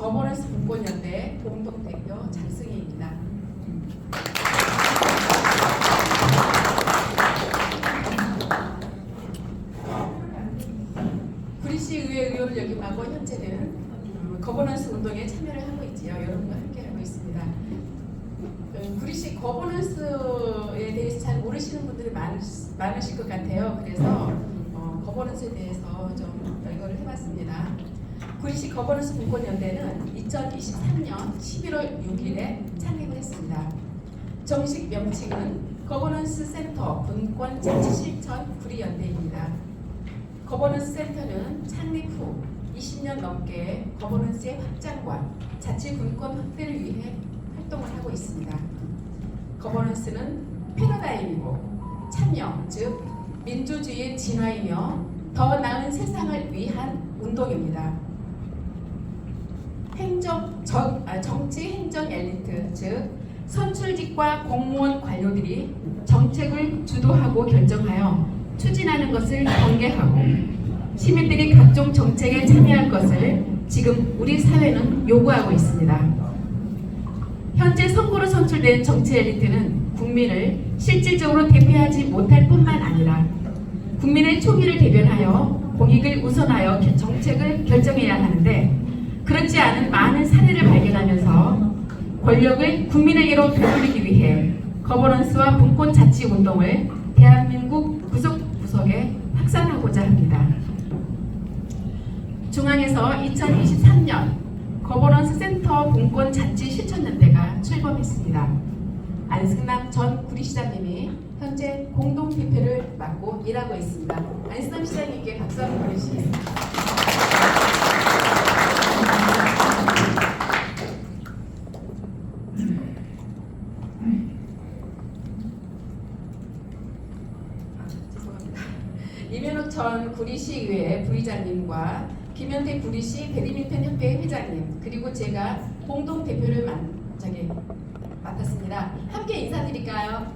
거버넌스 분권연대 공동대표 장승희입니다. 구리시의회 의원을 역임하고 현재는 거버넌스 운동에 참여를 하고 있지요. 여러분과 함께하고 있습니다. 구리시 거버넌스에 대해서 잘 모르시는 분들이 많으실 것 같아요. 그래서 거버넌스에 대해서 좀 열거를 해봤습니다. 구리시 거버넌스 분권연대는 2023년 11월 6일에 창립을 했습니다. 정식 명칭은 거버넌스 센터 분권 자치 실천 구리연대입니다. 거버넌스 센터는 창립 후 20년 넘게 거버넌스의 확장과 자치 분권 확대를 위해 활동을 하고 있습니다. 거버넌스는 패러다임이고 참여, 즉 민주주의의 진화이며 더 나은 세상을 위한 운동입니다. 정치 행정 엘리트, 즉 선출직과 공무원 관료들이 정책을 주도하고 결정하여 추진하는 것을 경계하고 시민들이 각종 정책에 참여할 것을 지금 우리 사회는 요구하고 있습니다. 현재 선거로 선출된 정치 엘리트는 국민을 실질적으로 대표하지 못할 뿐만 아니라 국민의 총의를 대변하여 공익을 우선하여 정책을 결정해야 하는데, 그렇지 않은 많은 사례를 발견하면서 권력을 국민에게로 되돌리기 위해 거버넌스와 분권 자치 운동을 대한민국 구석구석에 확산하고자 합니다. 중앙에서 2023년 거버넌스 센터 분권 자치 실천연대가 출범했습니다. 안승남 전 구리시장님이 현재 공동대표를 맡고 일하고 있습니다. 안승남 시장님께 박수 한번 보내주시겠습니다. 죄송합니다. 이면옥 전 구리시의회 부의장님과 김현태 구리시 배드민턴 협회 회장님, 그리고 제가 공동 대표를 맡았습니다. 함께 인사드릴까요?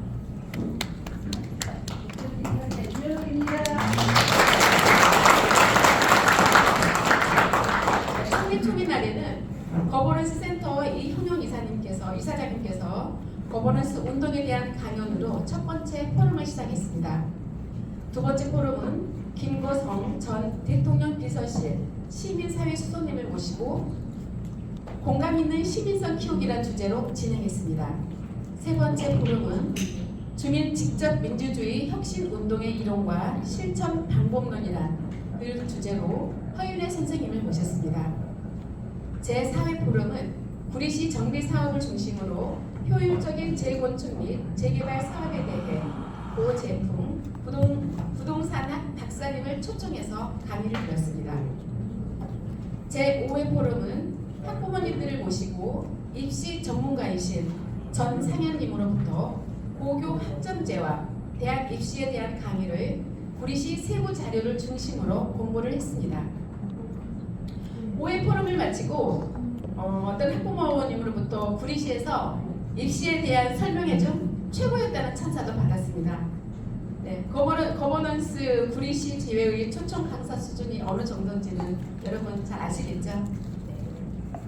창립 초기 날에는 거버넌스 센터의 이형용 이사장님께서 거버넌스 운동에 대한 강연으로 첫 번째 포럼을 시작했습니다. 두 번째 포럼은 김고성 전 대통령 비서실 시민사회 수석님을 모시고 공감 있는 시민성 키우기란 주제로 진행했습니다. 세 번째 포럼은 주민 직접 민주주의 혁신 운동의 이론과 실천 방법론이란 주제로 허윤혜 선생님을 모셨습니다. 제4회 포럼은 구리시 정비 사업을 중심으로 효율적인 재건축 및 재개발 사업에 대해 고제품 부동산학 박사님을 초청해서 강의를 드렸습니다. 제5회 포럼은 학부모님들을 모시고 입시 전문가이신 전상현님으로부터 고교 학점제와 대학 입시에 대한 강의를 구리시 세부 자료를 중심으로 공부를 했습니다. 5회 포럼을 마치고 어떤 학부모님으로부터 구리시에서 입시에 대한 설명회 중 최고였다는 찬사도 받았습니다. 네, 거버넌스 구리시 지회의 초청 강사 수준이 어느 정도인지는 여러분 잘 아시겠죠? 네.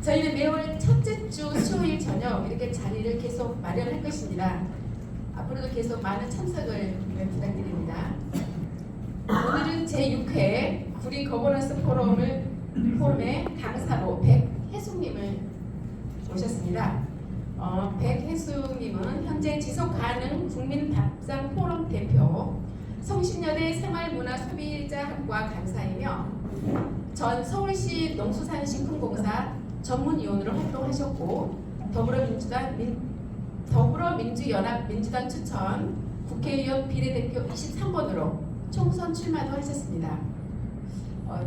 저희는 매월 첫째 주 수요일 저녁 이렇게 자리를 계속 마련할 것입니다. 앞으로도 계속 많은 참석을 부탁드립니다. 오늘은 제6회 구리 거버넌스 포럼의 강사로 백혜숙님을 모셨습니다. 백혜숙님은 현재 지속가능 국민밥상 포럼 대표, 성신여대 생활문화소비자학과 강사이며 전 서울시 농수산식품공사 전문위원으로 활동하셨고 더불어민주연합민주당 추천 국회의원 비례대표 23번으로 총선 출마도 하셨습니다.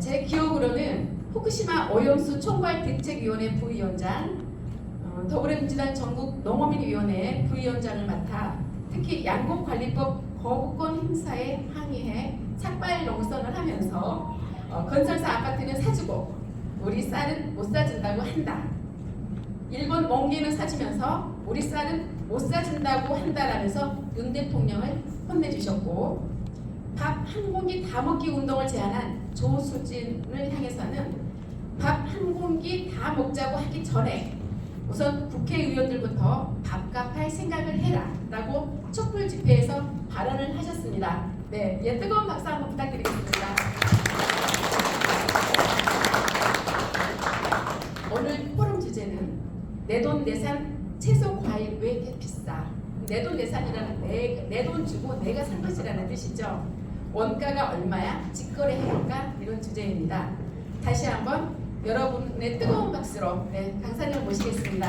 제 기억으로는 후쿠시마 오염수 총괄대책위원회 부위원장, 더불어민주당 전국 농어민위원회 부위원장을 맡아 특히 양곡관리법 거부권 행사에 항의해 삭발 농성을 하면서 건설사 아파트는 사주고 우리 쌀은 못 사준다고 한다. 일본 멍게는 사주면서 우리 쌀은 못 사준다고 한다라면서 윤 대통령을 혼내주셨고, 밥 한 공기 다 먹기 운동을 제안한 조수진을 향해서는 밥 한 공기 공기 다 먹자고 하기 전에 우선 국회의원들부터 밥값 할 생각을 해라 라고 촛불 집회에서 발언을 하셨습니다. 네, 예, 뜨거운 박수 한번 부탁드리겠습니다. 오늘 포럼 주제는 내돈내산 채소 과일 왜 이렇게 비싸? 내돈내산이라는 내 돈 주고 내가 산 것이라는 뜻이죠. 원가가 얼마야? 직거래 해볼까? 이런 주제입니다. 다시 한번 여러분의 뜨거운 박수로 강사님 모시겠습니다.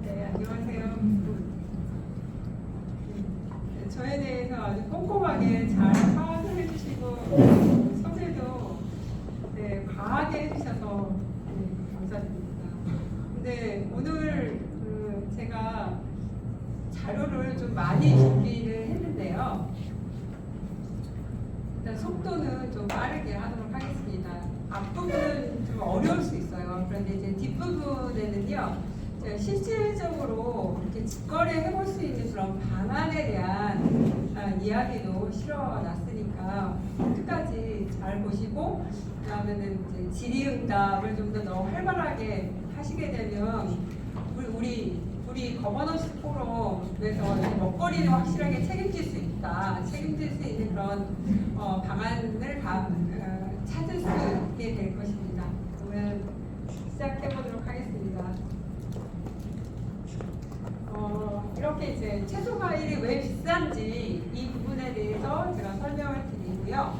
네, 안녕하세요. 저에 대해서 아주 꼼꼼하게 잘 파악을 해주시고 소개도 과하게 해주셔서 감사드립니다. 근데 오늘 제가 자료를 좀 많이 준비를 했는데요. 일단 속도는 좀 빠르게 하도록 하겠습니다. 앞부분은 좀 어려울 수 있어요. 그런데 이제 뒷부분에는요, 제가 실질적으로 이렇게 직거래 해볼 수 있는 그런 방안에 대한 이야기도 실어놨으니까 끝까지 잘 보시고, 그다음에는 이제 질의응답을 좀 더 활발하게 하시게 되면 우리 거버넌스 포럼에서 먹거리를 확실하게 책임질 수 있다, 책임질 수 있는 그런 방안을 찾을 수 있게 될 것입니다. 그러면 시작해 보도록 하겠습니다. 이렇게 이제 채소 과일이 왜 비싼지 이 부분에 대해서 제가 설명을 드리고요.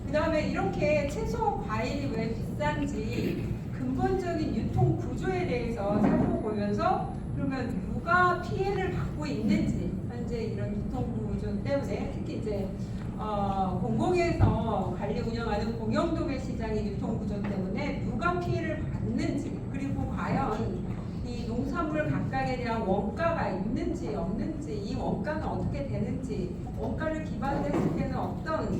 그 다음에 이렇게 채소 과일이 왜 비싼지 근본적인 유통 구조에 대해서 살펴보면서 그러면 누가 피해를 받고 있는지, 현재 이런 유통 구조 때문에 특히 이제 공공에서 관리 운영하는 공영도매 시장의 유통 구조 때문에 누가 피해를 받는지, 그리고 과연 이 농산물 각각에 대한 원가가 있는지 없는지, 이 원가는 어떻게 되는지, 원가를 기반으로 했을 때는 어떤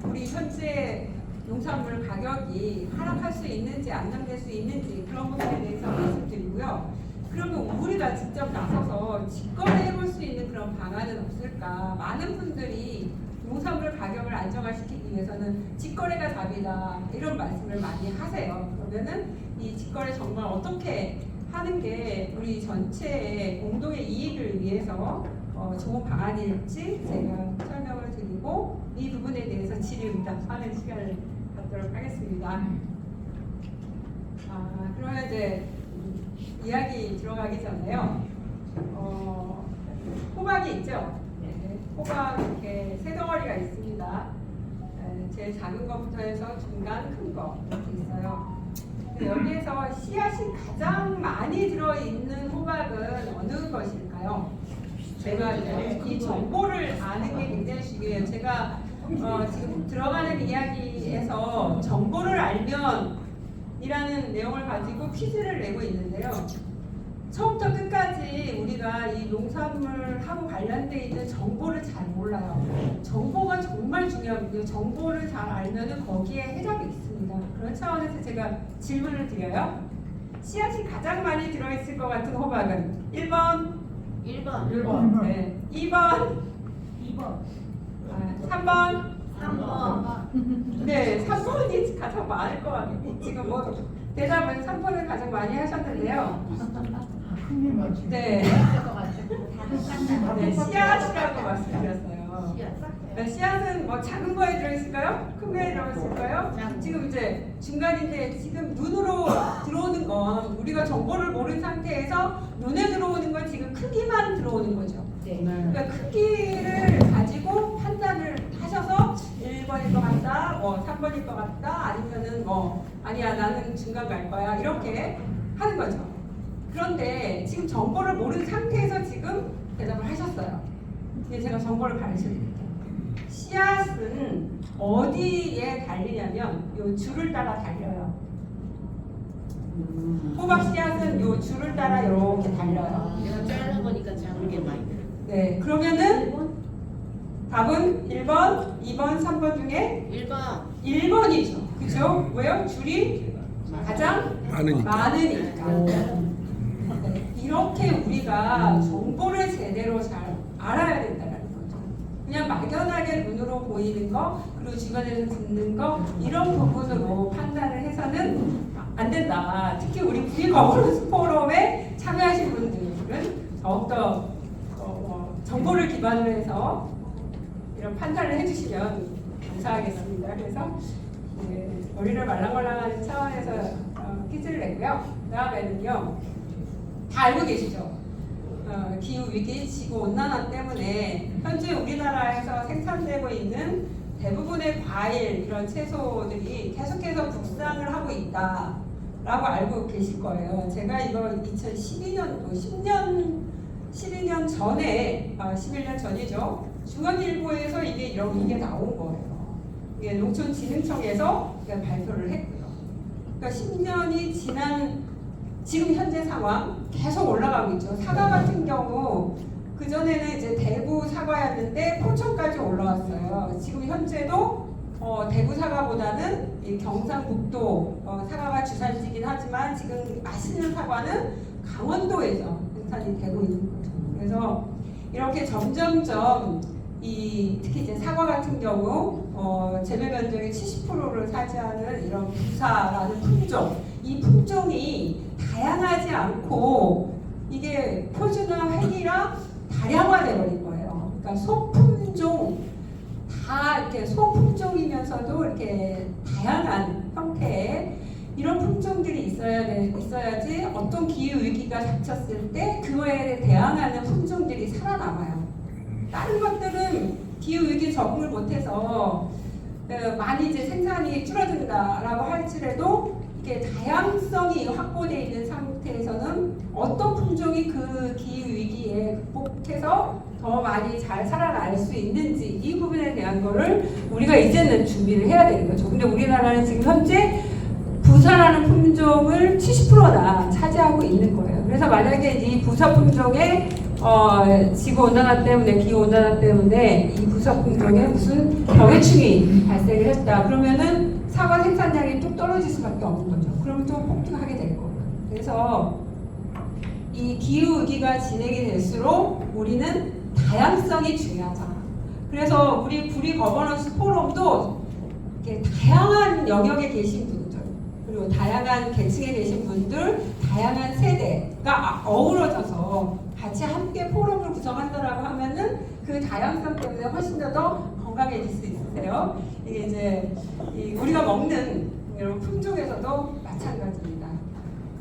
우리 현재 농산물 가격이 하락할 수 있는지 안정될 수 있는지 그런 부분에 대해서 말씀드리고요. 그러면 우리가 직접 나서서 직거래 해볼 수 있는 그런 방안은 없을까? 많은 분들이 농산물 가격을 안정화시키기 위해서는 직거래가 답이다 이런 말씀을 많이 하세요. 그러면은 이 직거래 정말 어떻게 하는 게 우리 전체의 공동의 이익을 위해서 좋은 방안일지 제가 설명을 드리고 이 부분에 대해서 질의응답하는 시간을 갖도록 하겠습니다. 그러면 이제 이야기 들어가기 전에요. 호박이 있죠? 네, 호박 이렇게 세 덩어리가 있습니다. 제일 작은 것부터 해서 중간, 큰 거 이렇게 있어요. 여기에서 씨앗이 가장 많이 들어있는 호박은 어느 것일까요? 제가 이 정보를 아는 게 굉장히 중요해요. 제가 지금 들어가는 이야기에서 정보를 알면 이라는 내용을 가지고 퀴즈를 내고 있는데요. 처음부터 끝까지 우리가 이 농산물하고 관련되어 있는 정보를 잘 몰라요. 정보가 정말 중요합니다. 정보를 잘 알면 거기에 해답이 있습니다. 그런 차원에서 제가 질문을 드려요. 씨앗이 가장 많이 들어있을 것 같은 호박은 1번 1번. 네. 2번 3번 3번. 네, 3번이 가장 많을 것 같아요. 지금 뭐 대답은 3번을 가장 많이 하셨는데요. 네, 네, 씨앗이라고 말씀드렸어요. 네, 씨앗은 뭐 작은 거에 들어있을까요? 큰 거에 들어있을까요? 지금 이제 중간인데 지금 눈으로 들어오는 건 우리가 정보를 모르는 상태에서 눈에 들어오는 건 지금 크기만 들어오는 거죠. 그러니까 크기를 가지고 판단을 하셔서 1번일 것 같다, 뭐 3번일 것 같다, 아니면은 뭐 아니야 나는 중간 갈 거야 이렇게 하는 거죠. 그런데 지금 정보를 모르는 상태에서 지금 대답을 하셨어요. 근데 제가 정보를 가르쳐 드릴게요. 씨앗은 어디에 달리냐면 요 줄을 따라 달려요. 호박 씨앗은 요 줄을 따라 이렇게 달려요. 내가 잘라보니까 작은 게 많이 들어. 네, 그러면은 답은 1번, 2번, 3번 중에 1번. 1번이죠. 그죠? 왜요? 줄이 가장 많으니까. 네, 이렇게 우리가 정보를 제대로 잘 알아야 막연하게 눈으로 보이는 거 그리고 주변에서 듣는 거 이런 부분으로 판단을 해서는 안 된다. 특히 우리 V 거버넌스 포럼에 참여하신 분들은 더욱더 정보를 기반으로 해서 이런 판단을 해주시면 감사하겠습니다. 그래서 머리를 말랑말랑하는 차원에서 퀴즈를 냈고요. 그 다음에는요, 다 알고 계시죠? 기후위기, 지구온난화 때문에 현재 우리나라에서 생산되고 있는 대부분의 과일, 이런 채소들이 계속해서 북상을 하고 있다라고 알고 계실 거예요. 제가 이거 2012년도, 12년 전에, 11년 전이죠. 중앙일보에서 이게 나온 거예요. 이게 농촌진흥청에서 발표를 했고요. 그러니까 10년이 지난 지금 현재 상황 계속 올라가고 있죠. 사과 같은 경우 그전에는 이제 대구 사과였는데 포천까지 올라왔어요. 지금 현재도 대구 사과보다는 이 경상북도 사과가 주산지긴 하지만 지금 맛있는 사과는 강원도에서 생산이 되고 있는 거죠. 그래서 이렇게 점점점 특히 이제 사과 같은 경우 재배 면적의 70%를 차지하는 이런 부사라는 품종, 이 품종이 다양하지 않고 이게 표준화 획일화 다량화돼 버린 거예요. 그러니까 소품종 다 이렇게 소품종이면서도 이렇게 다양한 형태의 이런 품종들이 있어야지 어떤 기후 위기가 닥쳤을 때 그거에 대항하는 품종들이 살아남아요. 다른 것들은 기후 위기에 적응을 못해서 많이 이제 생산이 줄어든다라고 할지라도 이게 다양성이 확보되어 있는 상태에서는 어떤 품종이 그 기후 위기에 극복해서 더 많이 잘 살아날 수 있는지 이 부분에 대한 거를 우리가 이제는 준비를 해야 되는 거죠. 근데 우리나라는 지금 현재 부사라는 품종을 70%나 차지하고 있는 거예요. 그래서 만약에 이 부사 품종의 지구온난화 때문에, 기후온난화 때문에 이 부사 품종에 무슨 병해충이 발생을 했다. 그러면은 사과 생산량이 뚝 떨어질 수밖에 없는 거죠. 그러면 또 폭등하게 될 거예요. 그래서 이 기후위기가 진행이 될수록 우리는 다양성이 중요하다. 그래서 우리 구리 거버넌스 포럼도 이렇게 다양한 영역에 계신 분들, 그리고 다양한 계층에 계신 분들, 다양한 세대가 어우러져서 같이 함께 포럼을 구성한다라고 하면은 그 다양성 때문에 훨씬 더 건강해질 수 있어요. 이게 이제 우리가 먹는 이런 품종에서도 마찬가지입니다.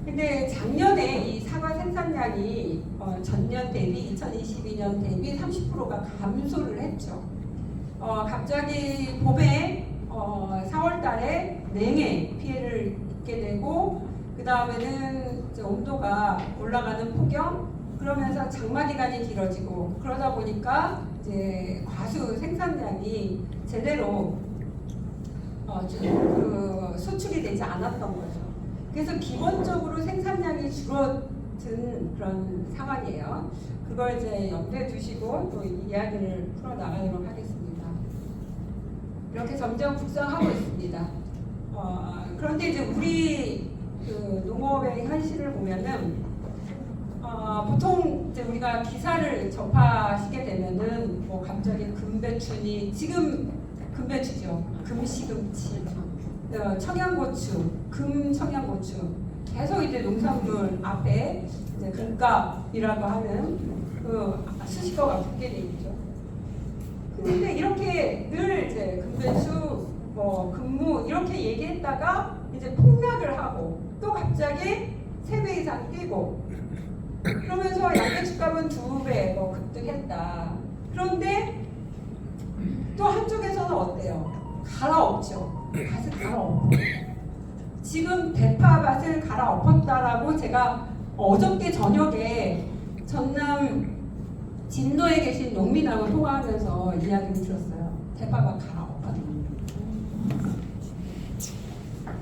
근데 작년에 이 사과 생산량이 전년 대비 2022년 대비 30%가 감소를 했죠. 갑자기 봄에 4월 달에 냉해 피해를 입게 되고 그 다음에는 온도가 올라가는 폭염 그러면서 장마 기간이 길어지고 그러다 보니까 이제 과수 생산량이 제대로 수출이 되지 않았던 거죠. 그래서 기본적으로 생산량이 줄어든 그런 상황이에요. 그걸 이제 염두에 두시고 또 이야기를 풀어 나가도록 하겠습니다. 이렇게 점점 북상하고 있습니다. 그런데 이제 우리 그 농업의 현실을 보면은 보통 이제 우리가 기사를 접하시게 되면은 뭐 갑자기 금배추니 지금 금배추죠. 금시금치, 청양고추, 금청양고추 계속 이제 농산물 앞에 이제 금값이라고 하는 그 수식어가 붙게 돼 있죠. 근데 이렇게 늘 이제 금배추, 뭐 금무 이렇게 얘기했다가 이제 폭락을 하고 또 갑자기 3배 이상 뛰고 그러면서 양배추값은 2배 뭐 급등했다. 그런데 또 한쪽에서는 어때요? 갈아엎죠. 밭을 갈아엎고 지금 대파밭을 갈아엎었다라고 제가 어저께 저녁에 전남 진도에 계신 농민하고 통화하면서 이야기를 들었어요. 대파밭 갈아엎었다는.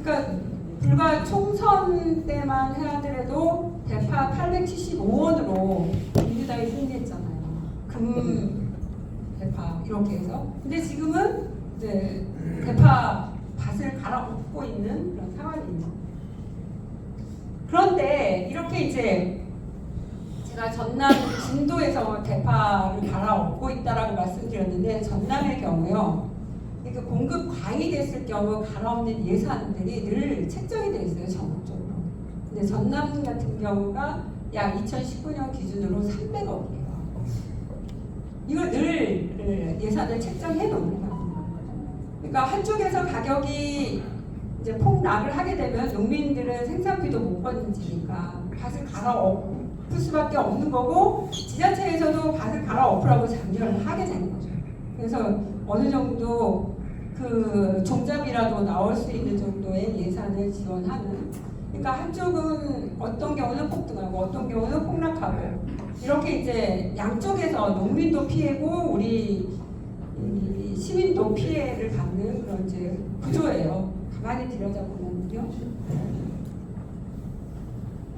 그러니까 불과 총선 때만 하더라도 대파 875원으로 민주당이 승리했잖아요. 금 대파 이렇게 해서. 근데 지금은 이제 대파 밭을 갈아엎고 있는 그런 상황입니다. 그런데 이렇게 이제 제가 전남 진도에서 대파를 갈아엎고 있다라고 말씀드렸는데 전남의 경우요. 그 공급 과잉이 됐을 경우 갈아엎는 예산들이 늘 책정이 되어 있어요, 전국적으로. 근데 전남 같은 경우가 약 2019년 기준으로 300억이에요. 이거 늘 예산을 책정해 놓습니다. 그러니까 한쪽에서 가격이 이제 폭락을 하게 되면 농민들은 생산비도 못 버는지니까 밭을 갈아엎을 수밖에 없는 거고, 지자체에서도 밭을 갈아엎으라고 장려를 하게 되는 거죠. 그래서 어느 정도 그 종잡이라도 나올 수 있는 정도의 예산을 지원하는. 그러니까 한쪽은 어떤 경우는 폭등하고 어떤 경우는 폭락하고, 이렇게 이제 양쪽에서 농민도 피해고 우리 시민도 피해를 받는 그런 이제 구조예요. 가만히 들여다보면요.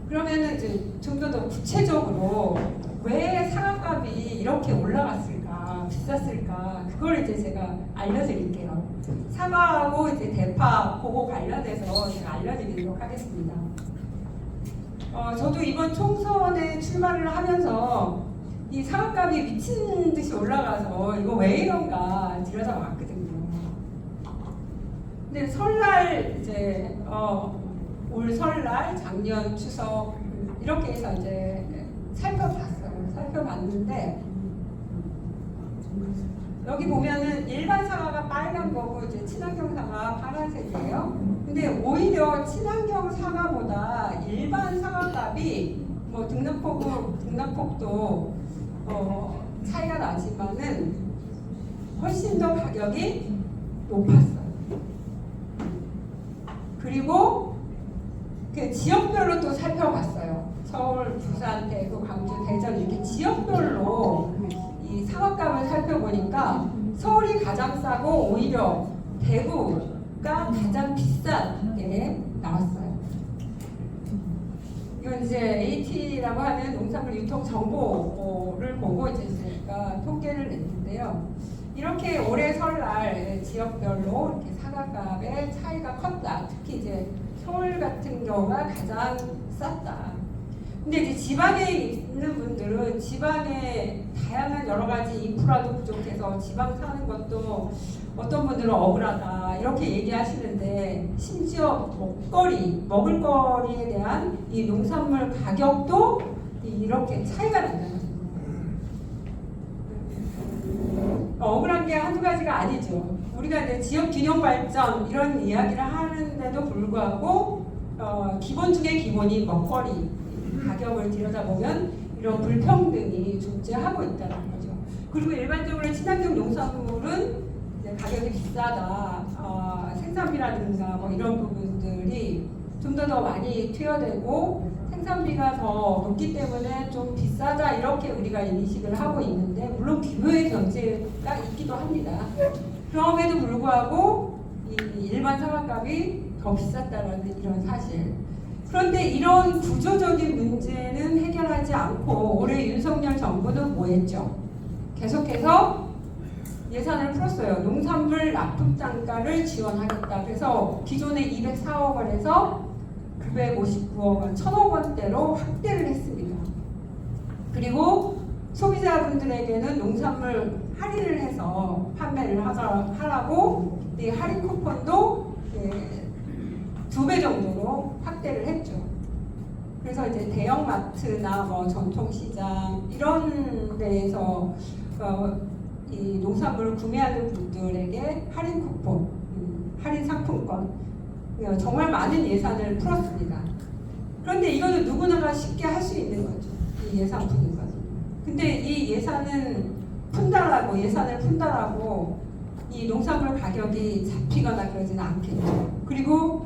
그러면은 이제 좀 더 구체적으로 왜 사과값이 이렇게 올라갔을까, 비쌌을까, 그걸 이제 제가 알려드릴게요. 사과하고 이제 대파 그거 관련해서 제가 알려드리도록 하겠습니다. 저도 이번 총선에 출마를 하면서 이 사과값이 미친 듯이 올라가서 이거 왜 이런가 들여다봤거든요. 근데 설날 이제 올 설날, 작년 추석 이렇게 해서 이제 살펴봤어요. 살펴봤는데 여기 보면은 일반 사과가 빨간 거고 이제 친환경 사과 파란색이에요. 근데 오히려 친환경 사과보다 일반 사과값이 뭐 등락폭도 차이가 나지만은 훨씬 더 가격이 높았어요. 그리고 그 지역별로 또 살펴봤어요. 서울, 부산, 대구, 광주, 대전 이렇게 지역별로 이 사과값을 살펴보니까 서울이 가장 싸고 오히려 대구가 가장 비싸게 나왔어요. 이건 이제 AT라고 하는 농산물 유통 정보를 보고 이제 제가 통계를 냈는데요. 이렇게 올해 설날 지역별로 이렇게 사과값의 차이가 컸다. 특히 이제 서울 같은 경우가 가장 쌌다. 근데 이제 지방에 있는 분들은 지방에 다양한 여러 가지 인프라도 부족해서 지방 사는 것도 어떤 분들은 억울하다 이렇게 얘기하시는데, 심지어 먹을거리에 대한 이 농산물 가격도 이렇게 차이가 난다는 거예요. 억울한 게 한두 가지가 아니죠. 우리가 이제 지역 균형 발전 이런 이야기를 하는데도 불구하고 기본 중에 기본이 먹거리 가격을 들여다보면 이런 불평등이 존재하고 있다는 거죠. 그리고 일반적으로 친환경 농산물은 이제 가격이 비싸다, 생산비라든가 뭐 이런 부분들이 좀 더 많이 투여되고 생산비가 더 높기 때문에 좀 비싸다 이렇게 우리가 인식을 하고 있는데, 물론 규모의 견제가 있기도 합니다. 그럼에도 불구하고 이 일반 사과값이 더 비쌌다라는 이런 사실. 그런데 이런 구조적인 문제는 해결하지 않고 올해 윤석열 정부는 뭐 했죠? 계속해서 예산을 풀었어요. 농산물 납품단가를 지원하겠다. 그래서 기존의 204억 원에서 959억 원, 1000억 원대로 확대를 했습니다. 그리고 소비자분들에게는 농산물 할인을 해서 판매를 하라고 이 할인 쿠폰도 2배 정도로 확대를 했죠. 그래서 이제 대형마트나 뭐 전통시장 이런 데에서 이 농산물을 구매하는 분들에게 할인 쿠폰, 할인 상품권, 정말 많은 예산을 풀었습니다. 그런데 이거는 누구나가 쉽게 할 수 있는 거죠. 이 예산 푸는 것. 근데 이 예산을 푼다라고 이 농산물 가격이 잡히거나 그러지는 않겠죠. 그리고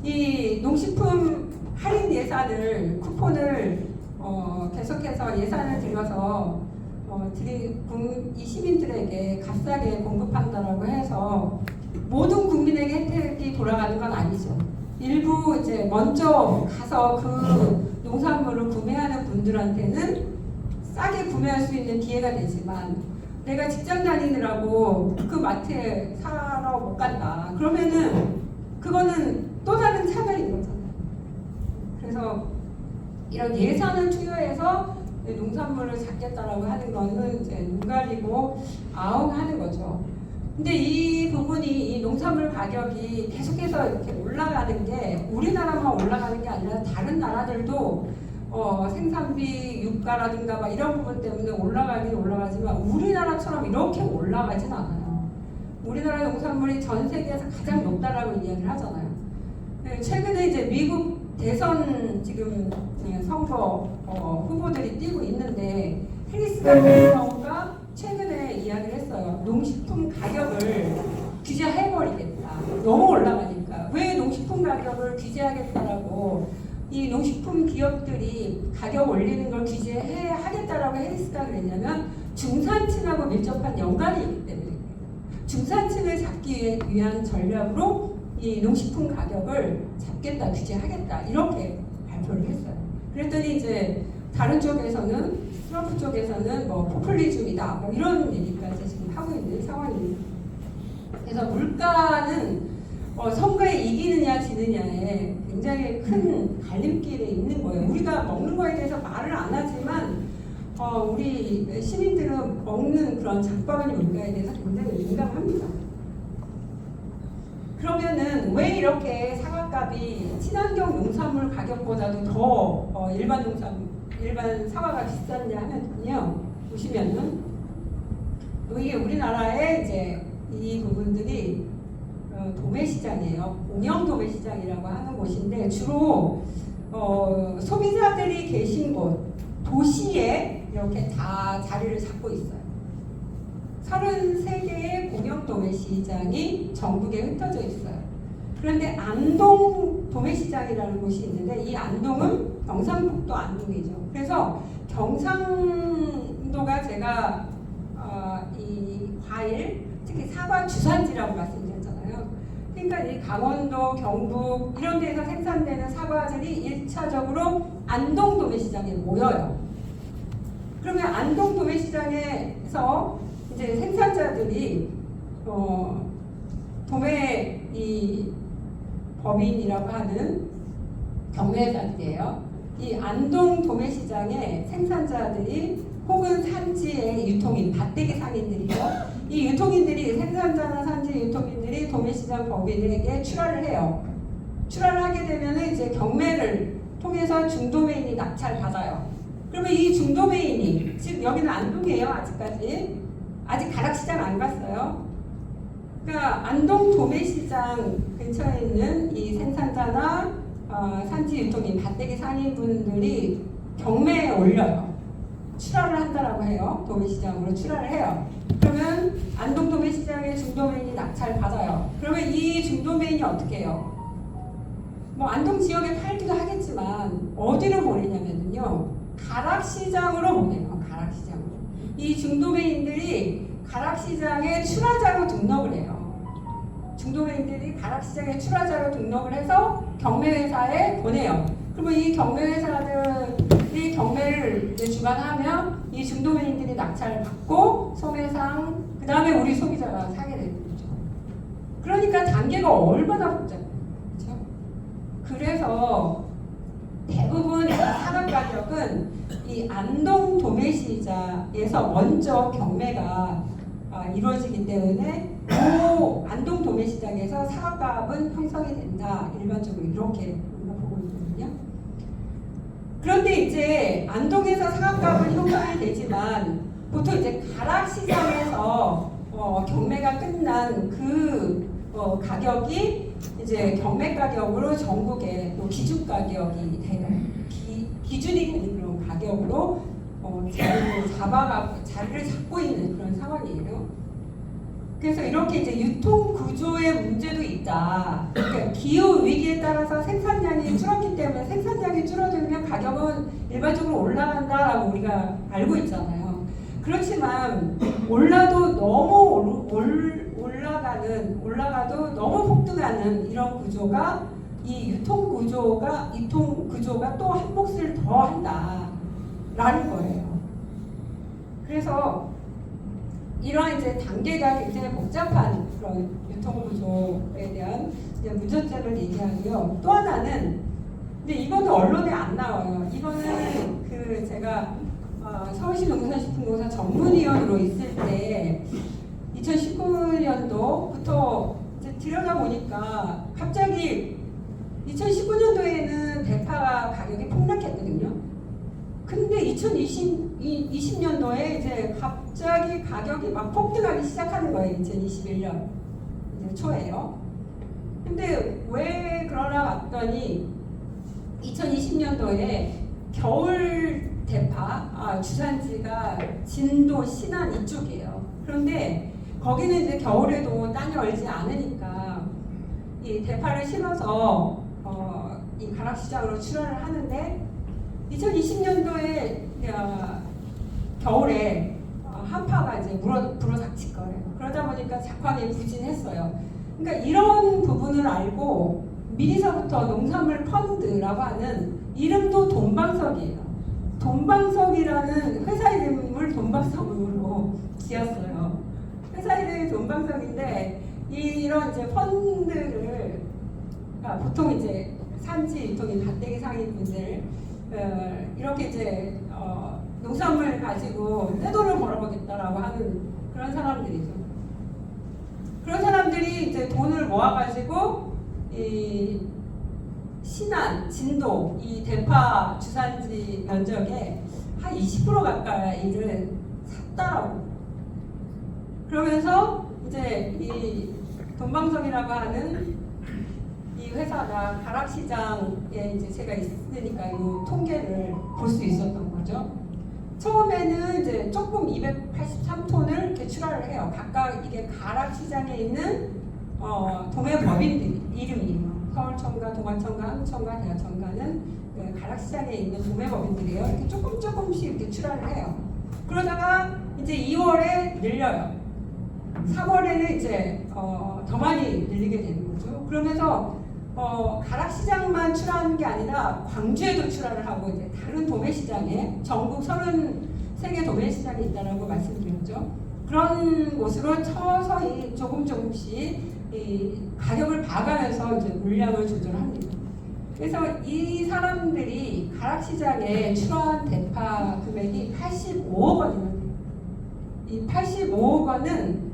이 농식품 할인 예산을, 쿠폰을 계속해서 예산을 들여서 이 시민들에게 값싸게 공급한다라고 해서 모든 국민에게 혜택이 돌아가는 건 아니죠. 일부 이제 먼저 가서 그 농산물을 구매하는 분들한테는 싸게 구매할 수 있는 기회가 되지만, 내가 직장 다니느라고 그 마트에 사러 못 간다. 그러면은 그거는 또 다른 차별인 거잖아요. 그래서 이런 예산을 투여해서 농산물을 잡겠다라고 하는 거는 이제 눈 가리고 아웅하는 거죠. 근데 이 부분이 이 농산물 가격이 계속해서 이렇게 올라가는 게 우리나라만 올라가는 게 아니라 다른 나라들도 생산비, 유가라든가 막 이런 부분 때문에 올라가긴 올라가지만 우리나라처럼 이렇게 올라가진 않아요. 우리나라 농산물이 전 세계에서 가장 높다라고 이야기를 하잖아요. 최근에 이제 미국 대선 지금 선거 후보들이 뛰고 있는데 해리스 같은 경우가 최근에 이야기를 했어요. 농식품 가격을 규제해버리겠다. 너무 올라가니까. 왜 농식품 가격을 규제하겠다라고 이 농식품 기업들이 가격 올리는 걸 규제하겠다라고 해리스가 그랬냐면 중산층하고 밀접한 연관이 있기 때문에 중산층을 잡기 위한 전략으로 이 농식품 가격을 잡겠다, 규제하겠다 이렇게 발표를 했어요. 그랬더니 이제 다른 쪽에서는 트럼프 쪽에서는 뭐 포퓰리즘이다 뭐 이런 얘기까지 지금 하고 있는 상황입니다. 그래서 물가는 선거에 이기느냐 지느냐에 굉장히 큰 갈림길에 있는 거예요. 우리가 먹는 거에 대해서 말을 안 하지만 우리 시민들은 먹는 그런 장바구니 물가에 대해서 굉장히 민감합니다. 그러면은 왜 이렇게 사과값이 친환경 농산물 가격보다도 더 일반 사과가 비쌌냐 하면요, 보시면은 이게 우리나라의 이제 이 부분들이 도매시장이에요. 공영 도매시장이라고 하는 곳인데 주로 소비자들이 계신 곳 도시에 이렇게 다 자리를 잡고 있어요. 33개의 공영 도매시장이 전국에 흩어져 있어요. 그런데 안동 도매시장이라는 곳이 있는데 이 안동은 경상북도 안동이죠. 그래서 경상도가 제가 이 과일, 특히 사과 주산지라고 말씀드렸잖아요. 그러니까 이 강원도, 경북 이런 데서 생산되는 사과들이 1차적으로 안동 도매시장에 모여요. 그러면 안동 도매시장에서 이제 생산자들이 도매 이 법인이라고 하는 경매회사들이에요. 이 안동 도매시장의 생산자들이 혹은 산지의 유통인, 밭대기 상인들이요. 이 유통인들이 생산자나 산지 유통인들이 도매시장 법인에게 출하를 해요. 출하를 하게 되면 이제 경매를 통해서 중도매인이 낙찰받아요. 그러면 이 중도매인이 지금 여기는 안동이에요. 아직까지. 아직 가락시장 안 갔어요. 그러니까 안동 도매시장 근처에 있는 이 생산자나 산지 유통인, 밭대기 상인분들이 경매에 올려요. 출하를 한다라고 해요. 도매시장으로 출하를 해요. 그러면 안동 도매시장의 중도매인이 낙찰 받아요. 그러면 이 중도매인이 어떻게 해요? 뭐 안동 지역에 팔기도 하겠지만 어디로 보내냐면요, 가락시장으로 보내요. 가락시장으로. 이 중도매인들이 가락시장에 출하자로 등록을 해요. 중도매인들이 가락시장에 출하자로 등록을 해서 경매회사에 보내요. 그러면 이 경매회사들이 경매를 주관하면 이 중도매인들이 낙찰을 받고 소매상, 그 다음에 우리 소비자가 사게 되는 거죠. 그러니까 단계가 얼마나 복잡해요. 그렇죠? 그래서 대부분 사과 가격은 이 안동 도매시장에서 먼저 경매가 이루어지기 때문에 그 안동 도매시장에서 사과값은 형성이 된다. 일반적으로 이렇게 우리가 보고 있거든요. 그런데 이제 안동에서 사과값은 형성이 되지만 보통 이제 가락시장에서 경매가 끝난 그 가격이 이제 경매 가격으로 전국에 또 기준 가격이 되는 기준이 되는 그런 가격으로 자리를 잡고 있는 그런 상황이에요. 그래서 이렇게 이제 유통 구조의 문제도 있다. 그러니까 기후 위기에 따라서 생산량이 줄었기 때문에 생산량이 줄어들면 가격은 일반적으로 올라간다라고 우리가 알고 있잖아요. 그렇지만 올라도 너무 올라가도 너무 폭등하는 이런 구조가 이 유통 구조가 또 한 몫을 더 한다라는 거예요. 그래서 이러한 이제 단계가 굉장히 복잡한 그런 유통 구조에 대한 문제점을 얘기하고요. 또 하나는 근데 이거는 언론에 안 나와요. 이거는 그 제가 서울시 농산식품공사 전문위원으로 있을 때 2019년도부터 들여다보니까 갑자기 2019년도에는 대파 가격이 폭락했거든요. 근데 2020년도에 이제 갑자기 가격이 막 폭등하기 시작하는 거예요. 2021년 이제 초에요. 근데 왜 그러나 봤더니 2020년도에 겨울 대파 주산지가 진도, 신안 이쪽이에요. 그런데 거기는 이제 겨울에도 땅이 얼지 않으니까 이 대파를 심어서 이 가락시장으로 출하를 하는데 2020년도에 겨울에 한파가 이제 불어닥칠 거예요. 그러다 보니까 작황이 부진했어요. 그러니까 이런 부분을 알고 미리서부터 농산물 펀드라고 하는 이름도 돈방석이에요. 돈방석이라는 회사 이름을 돈방석으로 지었어요. 회사 이름이 돈방석인데 이런 이제 펀드를 보통 이제 산지 유통인 밭대기 상인분들 이렇게 이제 농산물 가지고 떼돈을 벌어보겠다라고 하는 그런 사람들이죠. 그런 사람들이 이제 돈을 모아가지고 이 신안, 진도 이 대파 주산지 면적의 한 20% 가까이를 샀다라고. 그러면서 이제 이 돈방석이라고 하는 이 회사가 가락시장에 이제 제가 있으니까 이 통계를 볼 수 있었던 거죠. 처음에는 이제 조금 283톤을 이렇게 출하를 해요. 각각 이게 가락시장에 있는 도매법인들 이름이에요. 서울청가, 동아청가, 한국청가, 대하청가는 가락시장에 있는 도매법인들이에요. 이렇게 조금씩 이렇게 출하를 해요. 그러다가 이제 2월에 늘려요. 3월에는 이제 더 많이 늘리게 되는 거죠. 그러면서 가락시장만 출하하는 게 아니라 광주에도 출하를 하고 이제 다른 도매시장에 전국 33개 도매시장이 있다라고 말씀드렸죠. 그런 곳으로 서서히 조금씩 이 가격을 봐가면서 이제 물량을 조절합니다. 그래서 이 사람들이 가락시장에 출하한 대파 금액이 85억 원입니다. 이 85억 원은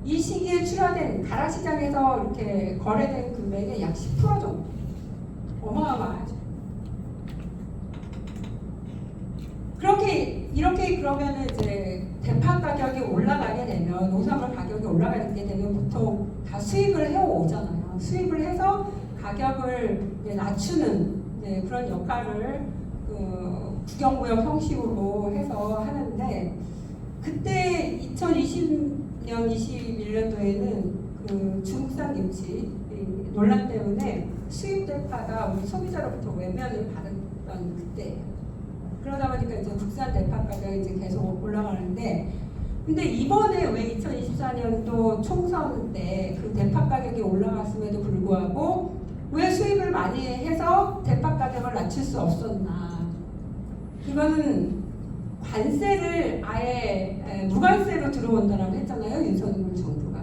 이 시기에 출하된 가락시장에서 이렇게 거래된 금액의 약 10% 정도. 어마어마하죠. 이렇게 그러면 이제 대파 가격이 올라가게 되면 농산물 가격이 올라가게 되면 보통 다 수입을 해오잖아요. 수입을 해서 가격을 낮추는 그런 역할을 국영무역 형식으로 해서 하는데 그때 2020년, 21년도에는 그 중국산 김치 논란 때문에 수입 대파가 우리 소비자로부터 외면을 받았던 그때예요. 그러다 보니까 이제 국산 대파 가격이 이제 계속 올라가는데, 근데 이번에 왜 2024년도 총선 때 그 대파 가격이 올라갔음에도 불구하고 왜 수입을 많이 해서 대파 가격을 낮출 수 없었나? 이거는 관세를 아예 무관세로 들어온다라고 했잖아요, 윤석열 정부가.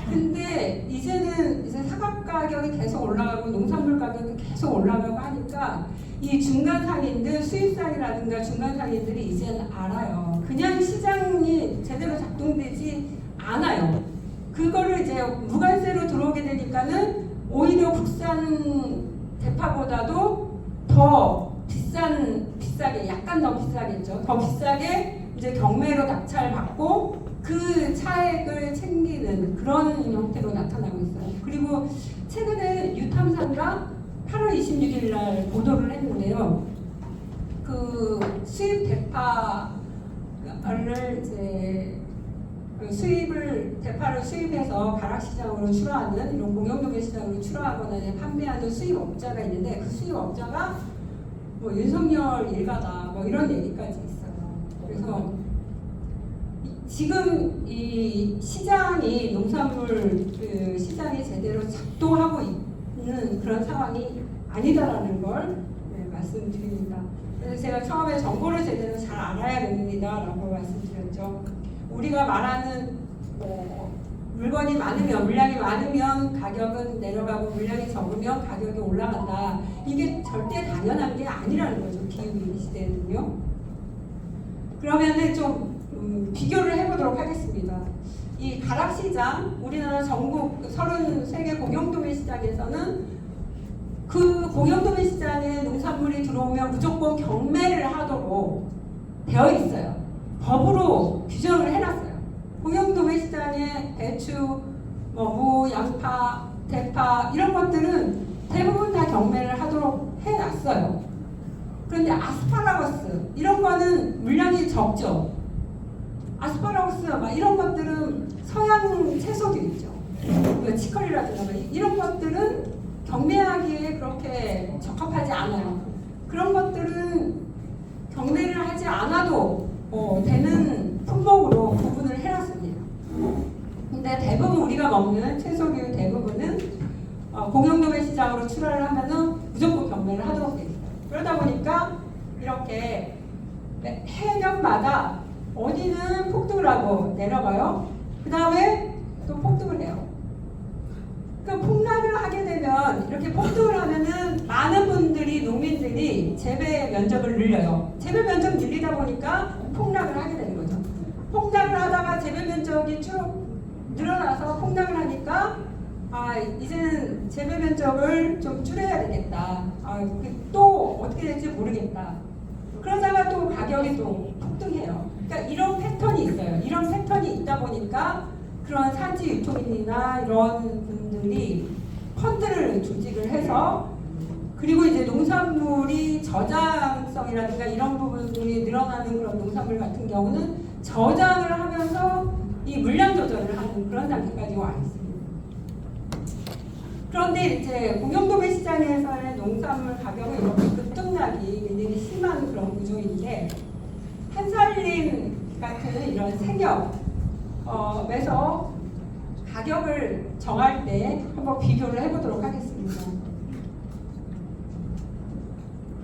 근데 이제는 이제 사각 가격이 계속 올라가고 농산물 가격이 계속 올라가고 하니까 이 중간 상인들, 수입상이라든가 중간 상인들이 이제는 알아요. 그냥 시장이 제대로 작동되지 않아요. 그거를 이제 무관세로 들어오게 되니까는 오히려 국산 대파보다도 더 비싸게, 약간 더 비싸겠죠. 더 비싸게 이제 경매로 낙찰받고 그 차액을 챙기는 그런 형태로 나타나고 있어요. 그리고 최근에 유탐사가 8월 26일 날 보도를 했는데요. 그 수입 대파를 이제 대파를 수입해서 가락시장으로 출하하는 이런 공영도매 시장으로 출하하거나 판매하는 수입업자가 있는데 그 수입업자가 뭐 윤석열 일가다 뭐 이런 얘기까지 있어요. 그래서 지금 이 시장이 농산물 시장이 제대로 작동하고 있는 그런 상황이 아니다라는 걸 말씀드립니다. 그래서 제가 처음에 정보를 제대로 잘 알아야 됩니다라고 말씀드렸죠. 우리가 말하는 물건이 많으면, 물량이 많으면 가격은 내려가고 물량이 적으면 가격이 올라간다. 이게 절대 당연한 게 아니라는 거죠. 기후 시대는요. 그러면은 좀 비교를 해보도록 하겠습니다. 이 가락시장, 우리나라 전국 33개 공영도매 시장에서는 그 공영도매 시장에 농산물이 들어오면 무조건 경매를 하도록 되어 있어요. 법으로 규정을 해놨어요. 공영도매 시장에 배추, 무, 양파, 대파 이런 것들은 대부분 다 경매를 하도록 해놨어요. 그런데 아스파라거스 이런 거는 물량이 적죠. 아스파라거스 막 이런 것들은 서양 채소도 있죠. 치커리라든가 이런 것들은 경매하기에 그렇게 적합하지 않아요. 그런 것들은 경매를 하지 않아도 되는 품목으로 구분을 해놨습니다. 근데 대부분 우리가 먹는 채소류 대부분은 공영도매 시장으로 출하를 하면은 무조건 경매를 하도록 되어 있어요. 그러다 보니까 이렇게 해년마다 어디는 폭등을 하고 내려가요. 그 다음에 또 폭등을 해요. 그러니까 폭락을 하게 되면 이렇게 폭등을 하면은 많은 분들이 농민들이 재배 면적을 늘려요. 재배 면적 늘리다 보니까 폭락을 하게 되는 거죠. 폭락을 하다가 재배 면적이 쭉 늘어나서 폭락을 하니까 이제는 재배 면적을 좀 줄여야 되겠다. 또 어떻게 될지 모르겠다. 그러다가 또 가격이 또 폭등해요. 그러니까 이런 패턴이 있어요. 이런 패턴이 있다 보니까 그런 산지 유통인이나 이런 분들이 펀드를 조직을 해서 그리고 이제 농산물이 저장성이라든가 이런 부분들이 늘어나는 그런 농산물 같은 경우는 저장을 하면서 이 물량 조절을 하는 그런 단계까지 와 있습니다. 그런데 이제 공영도매 시장에서의 농산물 가격은 이렇게 급등락이 굉장히 심한 그런 구조인데 한살림 같은 이런 생협에서 가격을 정할 때 한번 비교를 해보도록 하겠습니다.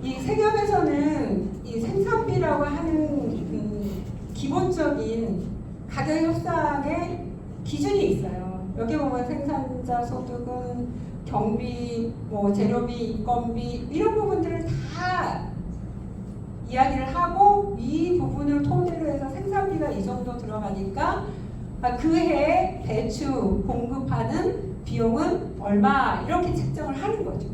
이 생협에서는 이 생산비라고 하는 기본적인 가격 협상의 기준이 있어요. 여기 보면 생산자 소득은 경비, 재료비, 인건비 이런 부분들을 다 이야기를 하고 이 부분을 토대로 해서 생산비가 이 정도 들어가니까 그해 배추 공급하는 비용은 얼마 이렇게 책정을 하는 거죠.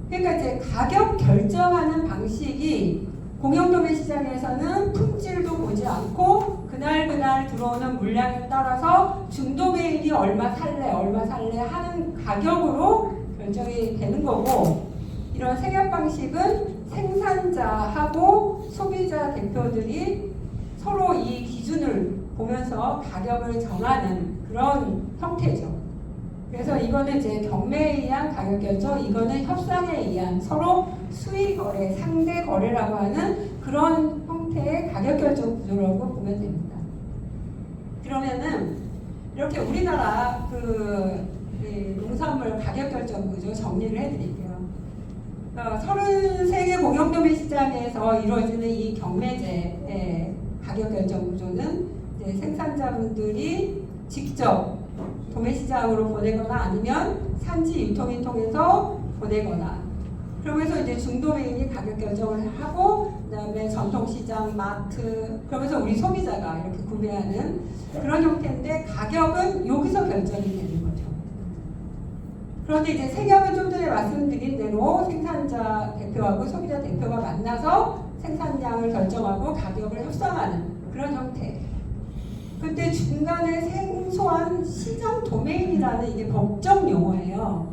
그러니까 이제 가격 결정하는 방식이 공영도매 시장에서는 품질도 보지 않고 그날 들어오는 물량에 따라서 중도매인이 얼마 살래 하는 가격으로 결정이 되는 거고 이런 생협 방식은 생산자하고 소비자 대표들이 서로 이 기준을 보면서 가격을 정하는 그런 형태죠. 그래서 이거는 이제 경매에 의한 가격 결정, 이거는 협상에 의한 서로 수의 거래, 상대 거래라고 하는 그런 형태의 가격 결정 구조라고 보면 됩니다. 그러면은 이렇게 우리나라 농산물 가격 결정 구조 정리를 해드릴게요. 33개 공영도매 시장에서 이루어지는 이 경매제의 가격 결정 구조는 이제 생산자분들이 직접 도매시장으로 보내거나 아니면 산지 유통인 통해서 보내거나 그러면서 이제 중도매인이 가격 결정을 하고 그다음에 전통시장, 마트 그러면서 우리 소비자가 이렇게 구매하는 그런 형태인데 가격은 여기서 결정이 되는 거죠. 그런데 이제 생협은 좀 전에 말씀드린 대로 생산자 대표하고 소비자 대표가 만나서 생산량을 결정하고 가격을 협상하는 그런 형태. 그때 중간에 생소한 시장 도메인이라는 이게 법적 용어예요.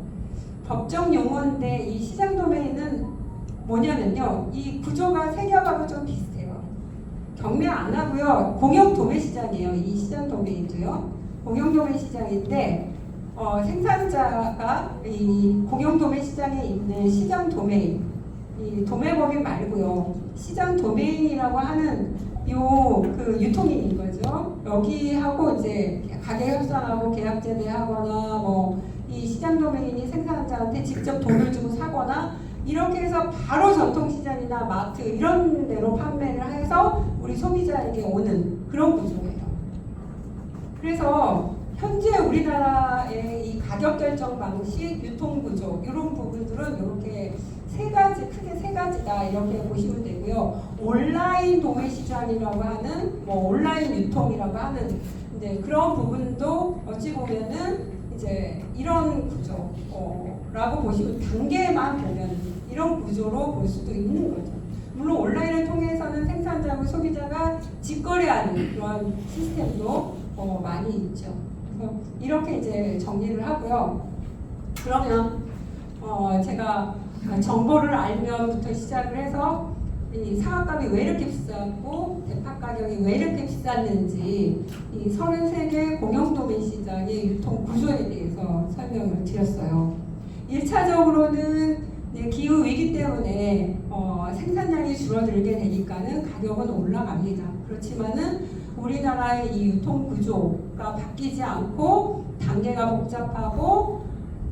법적 용어인데 이 시장 도메인은 뭐냐면요. 이 구조가 생협하고 좀 비슷해요. 경매 안 하고요. 공영 도매 시장이에요. 이 시장 도메인도요. 공영 도매 시장인데 생산자가 이 공영 도매 시장에 있는 시장 도메인, 이 도매법인 말고요. 시장 도메인이라고 하는 그 유통인인 거죠. 여기하고 이제 가격 협상하고 계약 재배하거나 이 시장 도메인이 생산자한테 직접 돈을 주고 사거나 이렇게 해서 바로 전통시장이나 마트 이런 데로 판매를 해서 우리 소비자에게 오는 그런 구조예요. 그래서 현재 우리나라의 이 가격 결정 방식, 유통 구조 이런 부분들은 이렇게 크게 세 가지다 이렇게 보시면 되고요. 온라인 도매 시장이라고 하는 온라인 유통이라고 하는 이제 그런 부분도 어찌 보면은 이제 이런 구조라고 보시면 단계만 보면 이런 구조로 볼 수도 있는 거죠. 물론 온라인을 통해서는 생산자하고 소비자가 직거래하는 그런 시스템도 많이 있죠. 그래서 이렇게 이제 정리를 하고요. 그러면 제가 정보를 알면부터 시작을 해서 이 상한값이 왜 이렇게 비싸고 대파 가격이 왜 이렇게 비쌌는지 이 33개 공영도매 시장의 유통 구조에 대해서 설명을 드렸어요. 1차적으로는 기후 위기 때문에 생산량이 줄어들게 되니까는 가격은 올라갑니다. 그렇지만은 우리나라의 이 유통 구조가 바뀌지 않고 단계가 복잡하고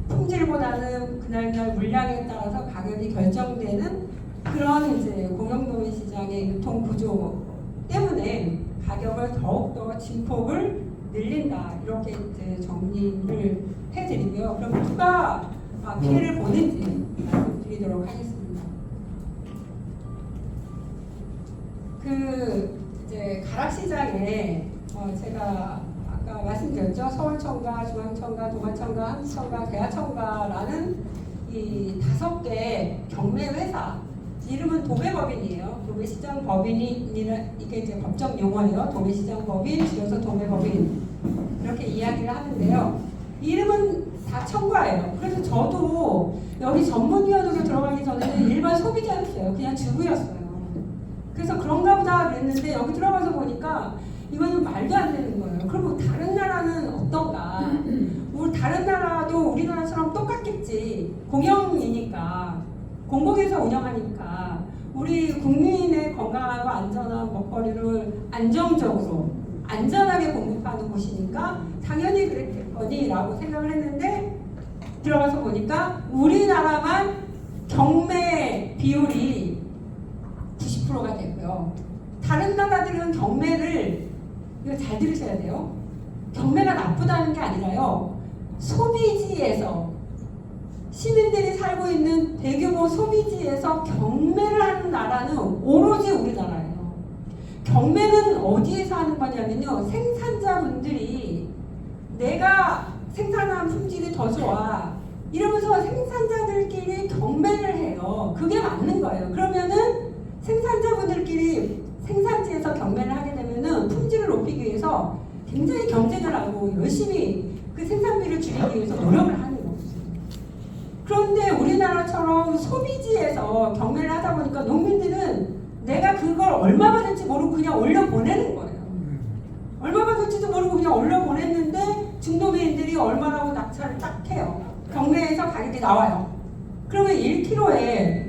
품질보다는 그날그날 물량에 따라서 가격이 결정되는 그런 이제 공영도매 시장의 유통 구조 때문에 가격을 더욱더 진폭을 늘린다 이렇게 이제 정리를 해드리고요. 그럼 누가 피해를 보는지 말씀드리도록 하겠습니다. 그 이제 가락시장에 제가 아까 말씀드렸죠. 서울청가, 중앙청가, 동아청가, 한수청가, 대하청가라는 이 5개 경매 회사 이름은 도매법인이에요. 도매시장법인이 이게 이제 법적 용어예요. 도매시장법인 줄여서 도매법인 이렇게 이야기를 하는데요. 이름은 다 청과예요. 그래서 저도 여기 전문위원으로 들어가기 전에는 일반 소비자였어요. 그냥 주부였어요. 그래서 그런가 보다 그랬는데 여기 들어가서 보니까 이거는 말도 안 되는 거예요. 그리고 다른 나라는 어떤가? 다른 나라도 우리나라처럼 똑같겠지. 공영이니까 공공에서 운영하니까 우리 국민의 건강하고 안전한 먹거리를 안정적으로 안전하게 공급하는 곳이니까 당연히 그랬겠거니라고 생각을 했는데 들어가서 보니까 우리나라만 경매 비율이 90%가 되고요. 다른 나라들은 경매를 이거 잘 들으셔야 돼요. 경매가 나쁘다는 게 아니라요. 소비지에서 시민들이 살고 있는 대규모 소비지에서 경매를 하는 나라는 오로지 우리나라예요. 경매는 어디에서 하는 거냐면요. 생산자분들이 내가 생산한 품질이 더 좋아 이러면서 생산자들끼리 경매를 해요. 그게 맞는 거예요. 그러면은 생산자분들끼리 생산지에서 경매를 하게 되면은 품질을 높이기 위해서 굉장히 경쟁을 하고 열심히 그 생산비를 줄이기 위해서 노력을 하는 거죠. 그런데 우리나라처럼 소비지에서 경매를 하다 보니까 농민들은 내가 그걸 얼마 받을지 모르고 그냥 올려 보내는 거예요. 얼마 받을지도 모르고 그냥 올려 보냈는데 중도매인들이 얼마라고 낙찰을 딱 해요. 경매에서 가격이 나와요. 그러면 1kg에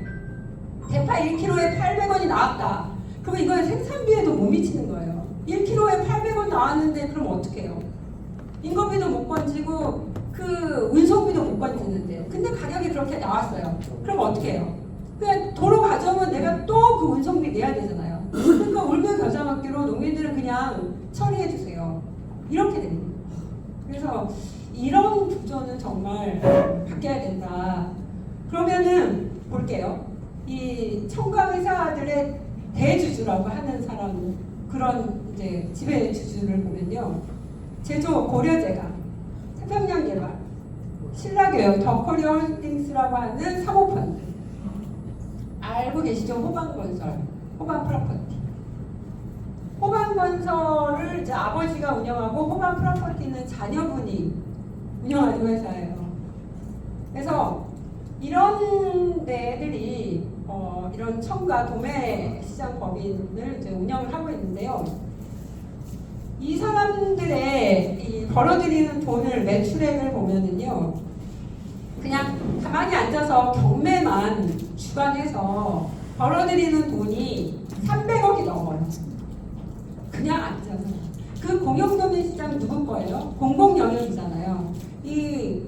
대파 1kg에 800원이 나왔다. 그러면 이건 생산비에도 못 미치는 거예요. 1kg에 800원 나왔는데 그럼 어떻게 해요? 인건비도 못 건지고 그 운송비도 못 건지는데 근데 가격이 그렇게 나왔어요. 그럼 어떻게 해요? 그냥 도로 가져오면 내가 또 그 운송비 내야 되잖아요. 그러니까 울며 겨자 먹기로 농민들은 그냥 처리해 주세요. 이렇게 됩니다. 그래서 이런 구조는 정말 바뀌어야 된다. 그러면은 볼게요. 이 청과회사들의 대주주라고 하는 사람 그런 이제 지배 주주를 보면요. 제조 고려제강, 태평양개발, 신라교육, 더코리아홀딩스라고 하는 사모펀드 알고 계시죠? 호반건설, 호반프로퍼티. 호반건설을 이제 아버지가 운영하고 호반프로퍼티는 자녀분이 운영하는 회사예요. 그래서 이런 데들이 이런 청과 도매 시장 법인을 이제 운영을 하고 있는데요. 이 사람들의 이 벌어들이는 돈을 매출액을 보면은요, 그냥 가만히 앉아서 경매만 주관해서 벌어들이는 돈이 300억이 넘어요. 그냥 앉아서. 그 공영도매 시장 누구 거예요? 공공 영역이잖아요. 이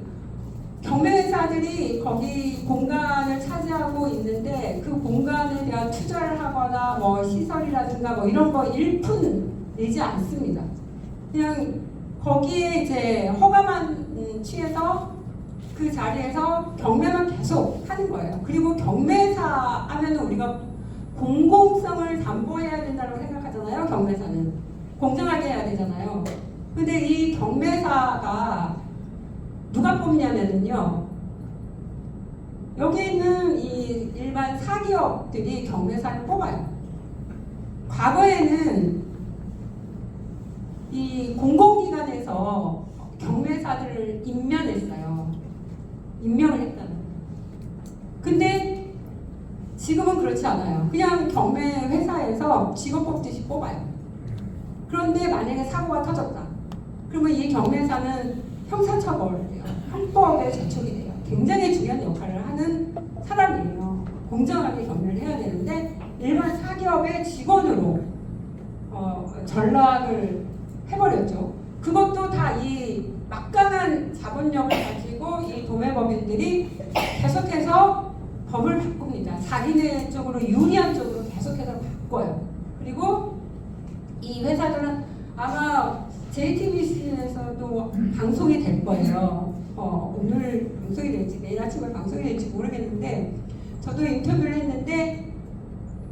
경매회사들이 거기 공간을 차지하고 있는데 그 공간에 대한 투자를 하거나 뭐 시설이라든가 뭐 이런 거 일푼 내지 않습니다. 그냥 거기에 이제 허가만 취해서 그 자리에서 경매만 계속 하는 거예요. 그리고 경매사 하면 우리가 공공성을 담보해야 된다고 생각하잖아요. 경매사는 공정하게 해야 되잖아요. 근데 이 경매사가 누가 뽑냐면요, 여기 있는 이 일반 사기업들이 경매사를 뽑아요. 과거에는 이 공공기관에서 경매사들을 임명했어요. 임명을 했다는 거예요. 근데 지금은 그렇지 않아요. 그냥 경매회사에서 직업 뽑듯이 뽑아요. 그런데 만약에 사고가 터졌다. 그러면 이 경매사는 형사처벌이에요. 형법에 제촉이 돼요. 굉장히 중요한 역할을 하는 사람이에요. 공정하게 경매를 해야 되는데 일반 사기업의 직원으로 전락을 해버렸죠. 그것도 다 이 막강한 자본력을 가지고 이 도매법인들이 계속해서 법을 바꿉니다. 자기네 쪽으로 유리한 쪽으로 계속해서 바꿔요. 그리고 이 회사들은 아마 JTBC에서도 방송이 될 거예요. 오늘 방송이 될지 내일 아침에 방송이 될지 모르겠는데 저도 인터뷰를 했는데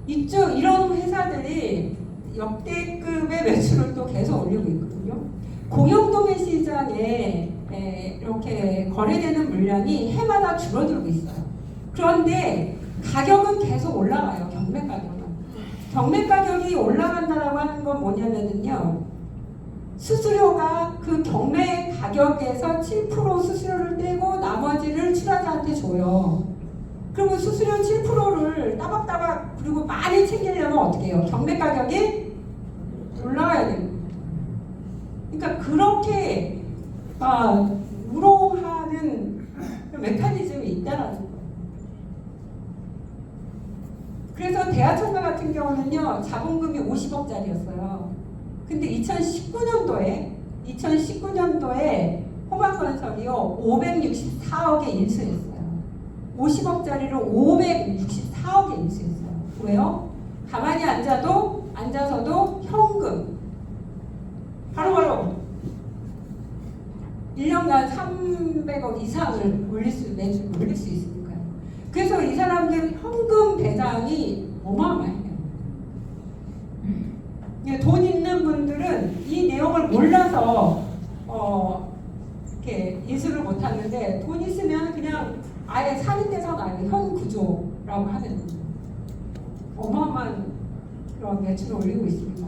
이런 회사들이 역대급의 매출을 또 계속 올리고 있거든요. 공영도매 시장에 이렇게 거래되는 물량이 해마다 줄어들고 있어요. 그런데 가격은 계속 올라가요. 경매 가격은. 경매 가격이 올라간다라고 하는 건 뭐냐면요, 수수료가 그 경매 가격에서 7% 수수료를 떼고 나머지를 출하자한테 줘요. 그러면 수수료 7%를 따박따박 그리고 많이 챙기려면 어떻게 해요? 경매 가격이 올라가야 됩니다. 그러니까 그렇게 우롱하는 메커니즘이 있다라는 거예요. 그래서 대하청가 같은 경우는요, 자본금이 50억짜리였어요. 근데 2019년도에 호반건설이요 564억에 인수했어요. 50억짜리를 564억에 인수했어요. 왜요? 가만히 앉아서도 현금 바로바로 1년간 300억 이상을 매주 올릴 수 있으니까요. 그래서 이 사람들 현금 배당이 어마어마해요. 돈 있는 분들은 이 내용을 몰라서 이렇게 인수를 못 하는데, 돈 있으면 그냥 아예 사는 데서 나요. 현 구조라고 하는 거죠. 어마어마한 그런 매출을 올리고 있습니다.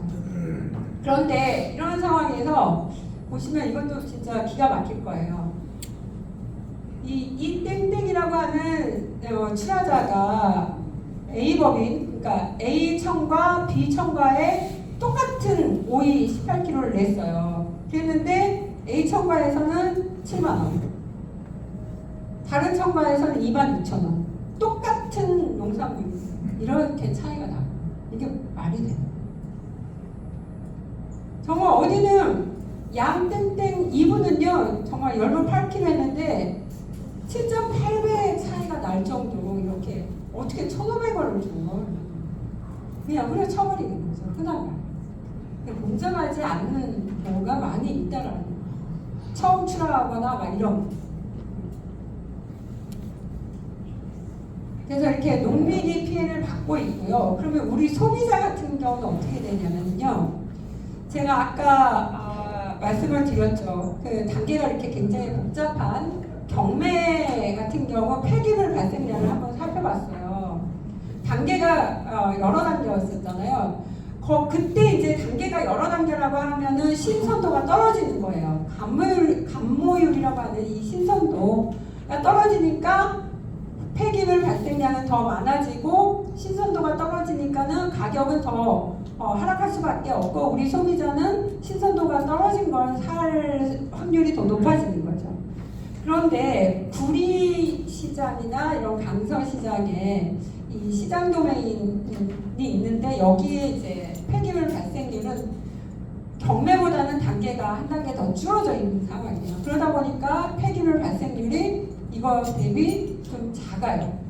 그런데 이런 상황에서 보시면 이것도 진짜 기가 막힐 거예요. 이 땡땡이라고 하는 출하자가 A법인, 그러니까 A청과 B청과에 똑같은 오이 18kg를 냈어요. 그랬는데 A청과에서는 7만원, 다른 청과에서는 26,000원. 똑같은 농산물 이렇게 차이가 나요. 이게 말이 돼요? 정말 어디는 양땡땡 이분은요 정말 열무 8kg 했는데 7.8배 차이가 날 정도로 이렇게 어떻게 1,500원을 줘? 그냥 후려쳐버리는 거죠. 흔한 말. 공정하지 않는 경우가 많이 있다라는 거예요. 처음 출하하거나 막 이런. 그래서 이렇게 농민이 피해를 받고 있고요. 그러면 우리 소비자 같은 경우는 어떻게 되냐면요. 제가 아까 말씀을 드렸죠. 그 단계가 이렇게 굉장히 복잡한 경매 같은 경우 폐기물 발생량을 한번 살펴봤어요. 단계가 여러 단계였었잖아요. 그때 이제 단계가 여러 단계라고 하면은 신선도가 떨어지는 거예요. 감모율이라고 하는 이 신선도가 떨어지니까 폐기물 발생량은 더 많아지고 신선도가 떨어지니까는 가격은 더 하락할 수밖에 없고, 우리 소비자는 신선도가 떨어진 걸 살 확률이 더 높아지는 거죠. 그런데 구리 시장이나 이런 강서 시장에 이 시장 도메인이 있는데 여기에 이제 폐기물 발생률은 경매보다는 단계가 한 단계 더 줄어져 있는 상황이에요. 그러다 보니까 폐기물 발생률이 이거 대비 좀 작아요.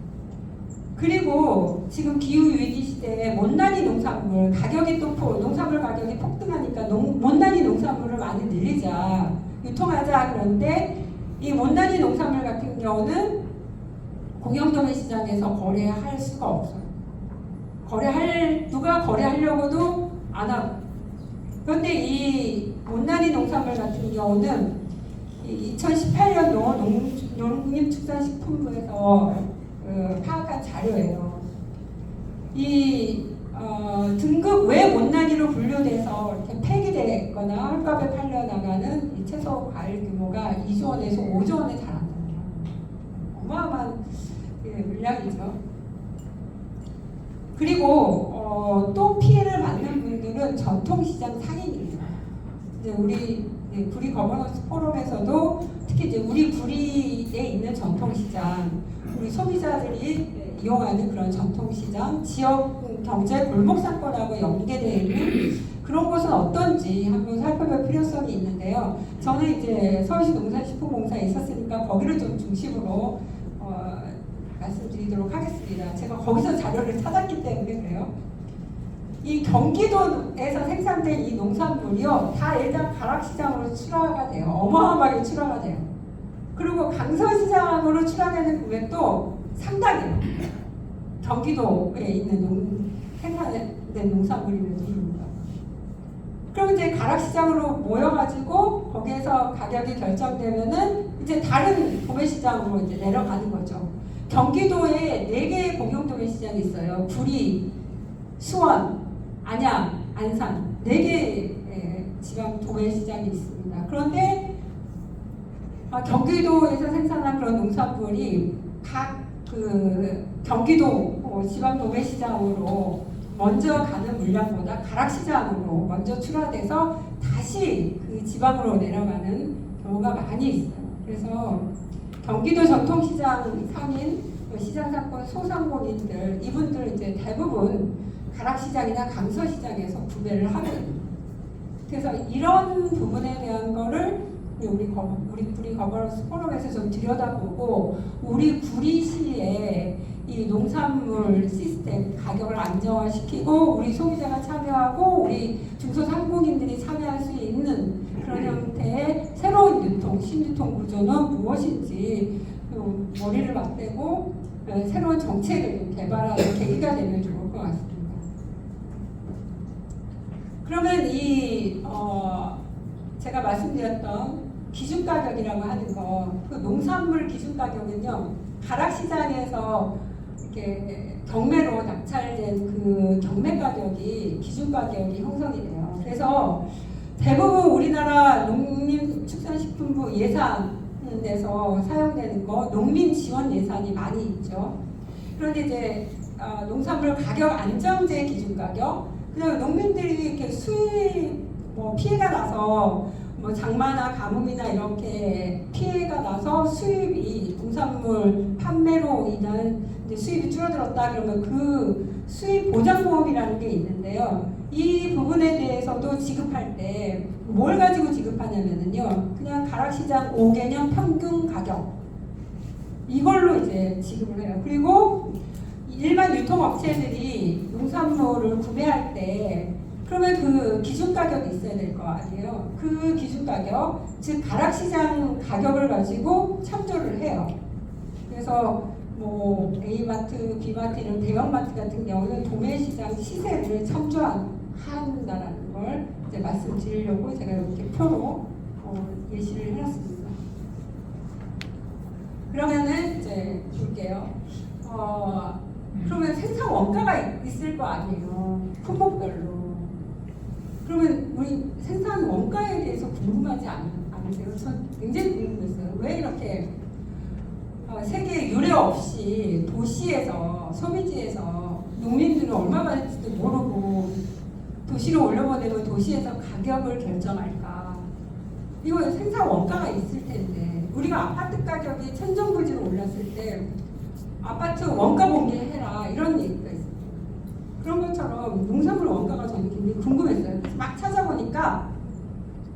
그리고 지금 기후 위기 시대에 못난이 농산물 가격이 농산물 가격이 폭등하니까 못난이 농산물을 많이 늘리자, 유통하자. 그런데 이 못난이 농산물 같은 경우는 공영도매 시장에서 거래할 수가 없어요. 누가 거래하려고도 안 하고. 그런데 이 못난이 농산물 같은 경우는 2018년도 농림축산식품부에서 파악한 자료예요. 이 등급 외 못난이로 분류돼서 이렇게 폐기되거나 헐값에 팔려나가는 이 채소 과일 규모가 2조 원에서 5조 원에 달한다. 어마어마한 물량이죠. 그리고 또 피해를 받는 분들은 전통시장 상인입니다. 이제 우리 구리 거버넌스 포럼에서도 특히 이제 우리 구리에 있는 전통시장, 우리 소비자들이 이용하는 그런 전통시장, 지역 경제 골목상권하고 연계되어 있는 그런 곳은 어떤지 한번 살펴볼 필요성이 있는데요. 저는 이제 서울시 농산식품공사에 있었으니까 거기를 좀 중심으로 말씀드리도록 하겠습니다. 제가 거기서 자료를 찾았기 때문에 그래요. 이 경기도에서 생산된 이 농산물이요, 다 일단 가락시장으로 출하가 돼요. 어마어마하게 출하가 돼요. 그리고 강서시장으로 출하되는 금액도 상당해요. 경기도에 있는 생산된 농산물임에도 불구하고. 그럼 이제 가락시장으로 모여가지고 거기에서 가격이 결정되면은 이제 다른 도매시장으로 이제 내려가는 거죠. 경기도에 4개의 공영 도매시장이 있어요. 구리, 수원, 안양, 안산 4개의 지방 도매시장이 있습니다. 그런데 경기도에서 생산한 그런 농산물이 각 그 경기도 지방 도매시장으로 먼저 가는 물량보다 가락시장으로 먼저 출하돼서 다시 그 지방으로 내려가는 경우가 많이 있어요. 그래서 경기도 전통시장 상인, 시장상권 소상공인들 이분들 이제 대부분 가락시장이나 강서시장에서 구매를 하고 있는. 그래서 이런 부분에 대한 거를 우리 구리 거버넌스 포럼에서 좀 들여다보고 우리 구리시의 이 농산물 시스템 가격을 안정화시키고 우리 소비자가 참여하고 우리 중소상공인들이 참여할 수 있는 그런 형태의 새로운 유통, 신유통 구조는 무엇인지 머리를 맞대고 새로운 정책을 개발하는 계기가 되면 좋을 것 같습니다. 그러면 제가 말씀드렸던 기준가격이라고 하는 거, 그 농산물 기준가격은요, 가락시장에서 이렇게 경매로 낙찰된 그 경매가격이 기준가격이 형성이 돼요. 그래서 대부분 우리나라 농림축산식품부 예산에서 사용되는 거 농민지원 예산이 많이 있죠. 그런데 이제 농산물 가격 안정제 기준가격, 그냥 농민들이 이렇게 수입 피해가 나서 장마나 가뭄이나 이렇게 피해가 나서 수입이 농산물 판매로 인한 이제 수입이 줄어들었다 그러면 그 수입 보장보험이라는 게 있는데요. 이 부분에 대해서도 지급할 때 뭘 가지고 지급하냐면요, 그냥 가락시장 5개년 평균 가격 이걸로 이제 지급을 해요. 그리고 일반 유통업체들이 농산물을 구매할 때 그러면 그 기준 가격이 있어야 될 거 아니에요. 그 기준 가격, 즉 가락시장 가격을 가지고 참조를 해요. 그래서 A마트, B마트 이런 대형마트 같은 경우는 도매시장 시세를 참조한다라는 걸 이제 말씀드리려고 제가 이렇게 표로 예시를 해놨습니다. 그러면은 이제 볼게요. 그러면 생산 원가가 있을 거 아니에요. 품목별로. 그러면 우리 생산 원가에 대해서 궁금하지 않으세요? 전 굉장히 궁금했어요. 왜 이렇게 세계 유례 없이 도시에서, 소비지에서 농민들은 얼마 받을지도 모르고 도시로 올려보내면 도시에서 가격을 결정할까? 이거 생산 원가가 있을 텐데 우리가 아파트 가격이 천정부지로 올랐을 때 아파트 원가 공개해라 이런 얘기가 있어요. 그런 것처럼 농산물 원가가 저는 굉장히 궁금했어요. 그래서 막 찾아보니까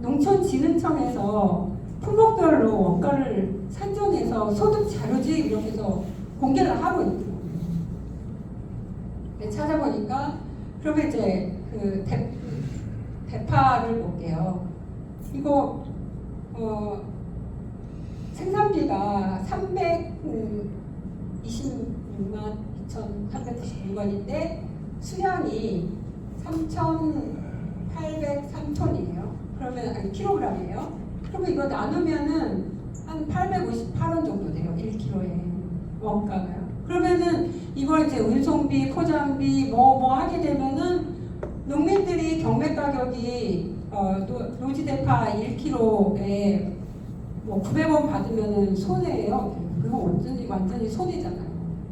농촌진흥청에서 품목별로 원가를 산정해서 소득 자료지 이렇게 해서 공개를 하고 있더라고요. 네, 찾아보니까 그러면 이제 그 대파를 볼게요. 이거 생산비가 326만 2,396원인데 수량이 3,803톤이에요. 그러면 아니 킬로그램이에요. 그러면 이거 나누면은 한 858원 정도 돼요. 1kg에 원가가요. 그러면은 이걸 이제 운송비, 포장비 뭐 하게 되면은 농민들이 경매 가격이 노지대파 1kg에 뭐 900원 받으면은 손해예요. 그거 완전히 손해잖아요.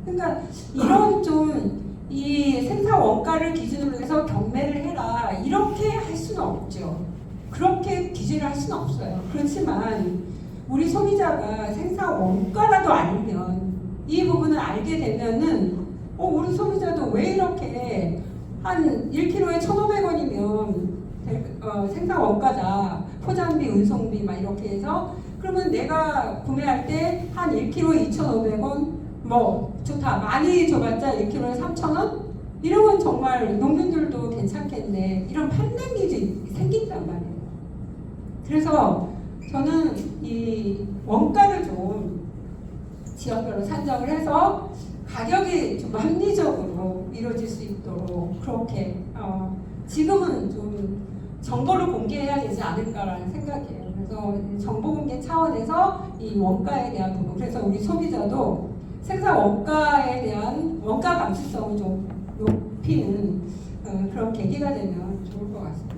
그러니까 이런 좀 이 생산 원가를 기준으로 해서 경매를 해라 이렇게 할 수는 없죠. 그렇게 기준을 할 수는 없어요. 그렇지만 우리 소비자가 생산 원가라도 알면 이 부분을 알게 되면은 우리 소비자도 왜 이렇게 한 1kg에 1,500원이면 생산 원가다. 포장비, 운송비 막 이렇게 해서 그러면 내가 구매할 때 한 1kg에 2,500원 뭐 좋다. 많이 줘봤자 1kg에 3,000원? 이러면 정말 농민들도 괜찮겠네. 이런 판단기도 생긴단 말이에요. 그래서 저는 이 원가를 좀 지역별로 산정을 해서 가격이 좀 합리적으로 이루어질 수 있도록 그렇게 지금은 좀 정보를 공개해야 되지 않을까라는 생각이에요. 그래서 정보 공개 차원에서 이 원가에 대한 부분, 그래서 우리 소비자도 생산 원가에 대한 원가 감수성을 좀 높이는 그런 계기가 되면 좋을 것 같습니다.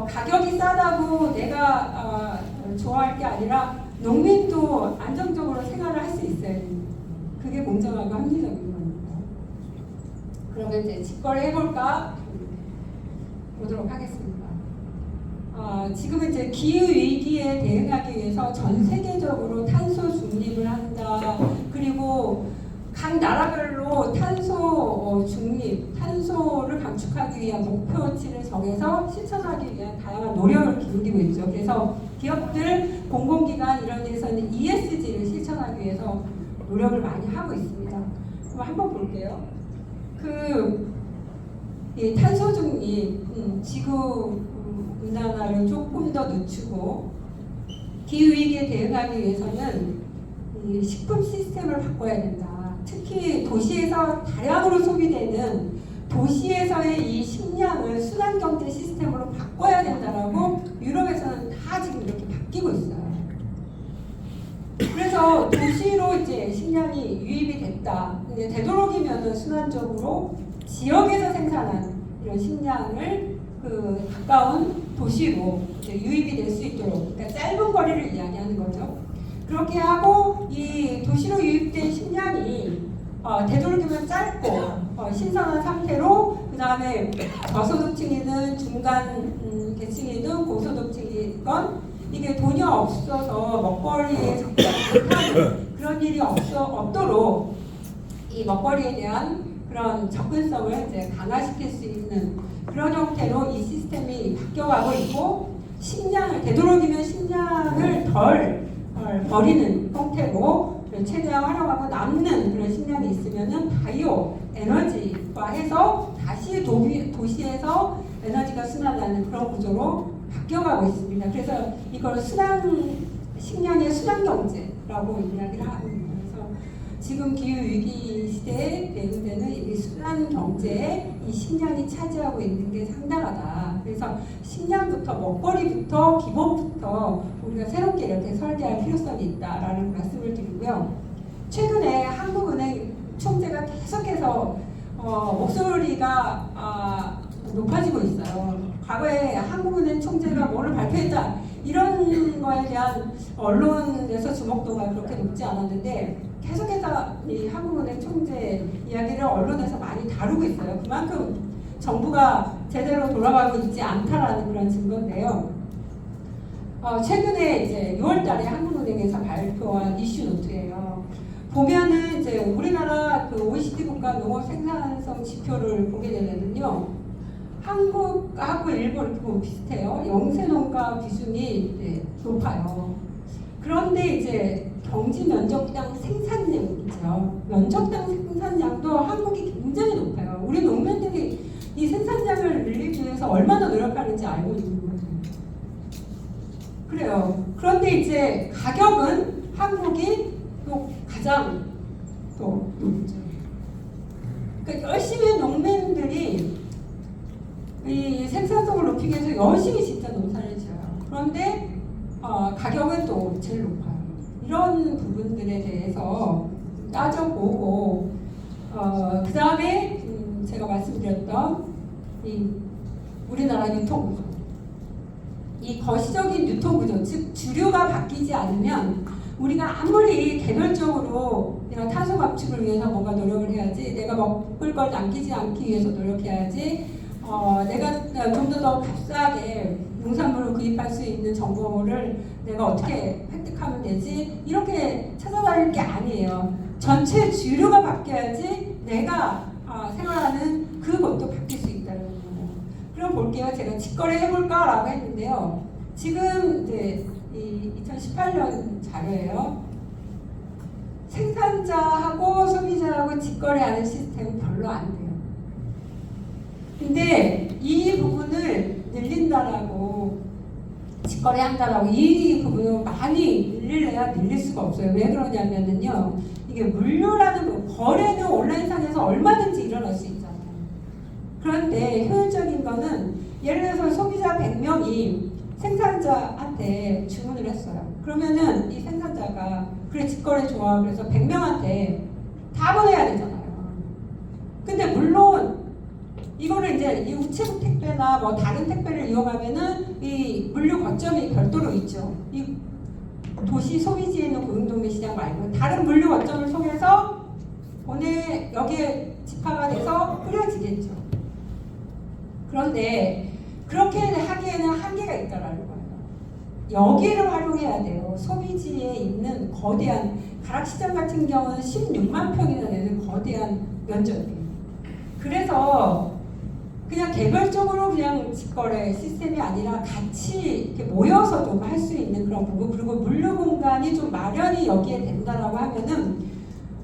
가격이 싸다고 내가 좋아할 게 아니라 농민도 안정적으로 생활을 할 수 있어야 됩니다. 그게 공정하고 합리적인 겁니다. 그러면 이제 직거래 해볼까? 보도록 하겠습니다. 지금은 이제 기후 위기에 대응하기 위해서 전 세계적으로 탄소 중립을 한다. 그리고 각 나라별로 탄소 중립, 탄소를 감축하기 위한 목표치를 정해서 실천하기 위한 다양한 노력을 기울이고 있죠. 그래서 기업들, 공공기관 이런 데서는 ESG를 실천하기 위해서 노력을 많이 하고 있습니다. 그럼 한번 볼게요. 탄소 중립, 지구 온난화를 조금 더 늦추고 기후 위기에 대응하기 위해서는 이 식품 시스템을 바꿔야 된다. 특히 도시에서 다량으로 소비되는 도시에서의 이 식량을 순환경제 시스템으로 바꿔야 된다라고 유럽에서는 다 지금 이렇게 바뀌고 있어요. 그래서 도시로 이제 식량이 유입이 됐다. 근데 되도록이면 순환적으로 지역에서 생산한 이런 식량을 가까운 도시로 이제 유입이 될 수 있도록, 그러니까 짧은 거리를 이야기하는 거죠. 그렇게 하고 이 도시로 유입된 식량이 되도록이면 짧고 신선한 상태로, 그 다음에 저소득층이든 중간 계층이든 고소득층이건 이게 돈이 없어서 먹거리에 적지 못하는 그런 일이 없도록 이 먹거리에 대한 그런 접근성을 이제 강화시킬 수 있는 그런 형태로 이 시스템이 바뀌어가고 있고, 식량을 되도록이면 식량을 덜 버리는 형태로 최대한 활용하고 남는 그런 식량이 있으면은 바이오 에너지화해서 다시 도시에서 에너지가 순환하는 그런 구조로 바뀌어가고 있습니다. 그래서 이걸 식량의 순환 경제라고 이야기를 합니다. 그래서 지금 기후 위기 시대에 대응되는 이 순환 경제에 이 식량이 차지하고 있는 게 상당하다. 그래서 식량부터 먹거리부터 기본부터 우리가 새롭게 이렇게 설계할 필요성이 있다라는 말씀을 드리고요. 최근에 한국은행 총재가 계속해서 목소리가 높아지고 있어요. 과거에 한국은행 총재가 뭐를 발표했다 이런 거에 대한 언론에서 주목도가 그렇게 높지 않았는데 계속해서 이 한국은행 총재 이야기를 언론에서 많이 다루고 있어요. 그만큼 정부가 제대로 돌아가고 있지 않다라는 그런 증거인데요. 최근에 이제 6월달에 한국은행에서 발표한 이슈 노트예요. 보면은 이제 우리나라 그 OECD 국가 농업 생산성 지표를 보게 되면요, 한국하고 일본 이렇게 보면 비슷해요. 영세농가 비중이 높아요. 그런데 이제 경지 면적당 생산량이죠. 면적당 생산량도 한국이 굉장히 높아요. 우리 농민들이 이 생산량을 늘리기 위해서 얼마나 노력하는지 알고 있는 거죠. 그래요. 있어요. 그런데 이제 가격은 한국이 또 가장 또 높죠. 그러니까 열심히 농민들이 이 생산성을 높이기 위해서 열심히 진짜 농사를 지어요. 그런데 가격은 또 제일 높아요. 이런 부분들에 대해서 따져보고 그 다음에 제가 말씀드렸던 이 우리나라 유통구조, 이 거시적인 유통구조, 즉 주류가 바뀌지 않으면 우리가 아무리 개별적으로 내가 탄소 감축을 위해서 뭔가 노력을 해야지, 내가 먹을 걸 남기지 않기 위해서 노력해야지, 내가 좀 더 값싸게 농산물을 구입할 수 있는 정보를 내가 어떻게 획득하면 되지, 이렇게 찾아다닐 게 아니에요. 전체 주류가 바뀌어야지 내가 생활하는 그것도 바뀔 수 있다는 거예요. 그럼 볼게요. 제가 직거래 해볼까라고 했는데요. 지금 이제 이 2018년 자료예요. 생산자하고 소비자하고 직거래하는 시스템은 별로 안 돼요. 근데 이 부분을 늘린다라고, 직거래한다라고 이 부분을 많이 늘릴래야 늘릴 수가 없어요. 왜 그러냐면은요, 이게 물류라는 거래는 온라인상에서 얼마든지 일어날 수 있잖아요. 그런데 효율적인 거는, 예를 들어서 소비자 100명이 생산자한테 주문을 했어요. 그러면은 이 생산자가 그래 직거래 좋아 그래서 100명한테 다 보내야 되잖아요. 근데 물론 이거를 이제 이 우체국 택배나 뭐 다른 택배를 이용하면은 이 물류 거점이 별도로 있죠. 이 도시 소비지에 있는 고용도매 시장 말고 다른 물류 거점을 통해서 여기에 집화가 돼서 뿌려지겠죠. 그런데 그렇게 하기에는 한계가 있다라는 거예요. 여기를 활용해야 돼요. 소비지에 있는 거대한 가락시장 같은 경우는 16만 평이나 되는 거대한 면적이에요. 그래서 그냥 개별적으로 그냥 직거래 시스템이 아니라 같이 이렇게 모여서도 할 수 있는 그런 부분, 그리고 물류 공간이 좀 마련이 여기에 된다라고 하면은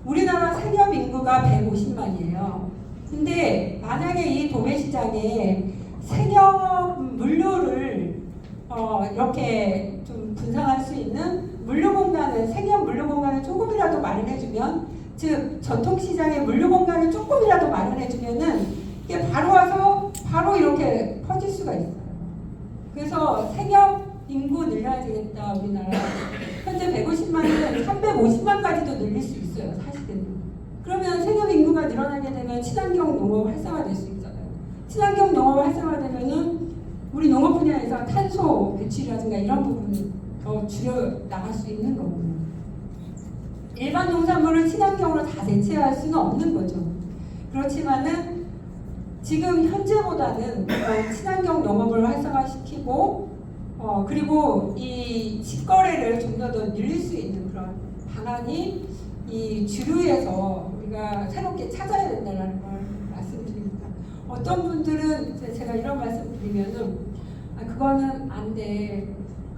우리나라 생협 인구가 150만이에요. 근데 만약에 이 도매시장에 생협 물류를 이렇게 좀 분산할 수 있는 물류 공간을, 생협 물류 공간을 조금이라도 마련해주면, 즉 전통시장의 물류 공간을 조금이라도 마련해주면은 이게 바로 와서 바로 이렇게 퍼질 수가 있어요. 그래서 생협 인구 늘려야 되겠다. 우리나라 현재 150만은 350만까지도 늘릴 수 있어요. 사실은. 그러면 생협 인구가 늘어나게 되면 친환경 농업 활성화될 수 있잖아요. 친환경 농업 활성화되면은 우리 농업 분야에서 탄소 배출이라든가 이런 부분을 더 줄여 나갈 수 있는 거거든요. 일반 농산물을 친환경으로 다 대체할 수는 없는 거죠. 그렇지만은 지금 현재보다는 친환경 농업을 활성화시키고 그리고 이 직거래를 좀 더 늘릴 수 있는 그런 방안이 이 주류에서 우리가 새롭게 찾아야 된다는 걸 말씀드립니다. 어떤 분들은 제가 이런 말씀 드리면은 그거는 안 돼.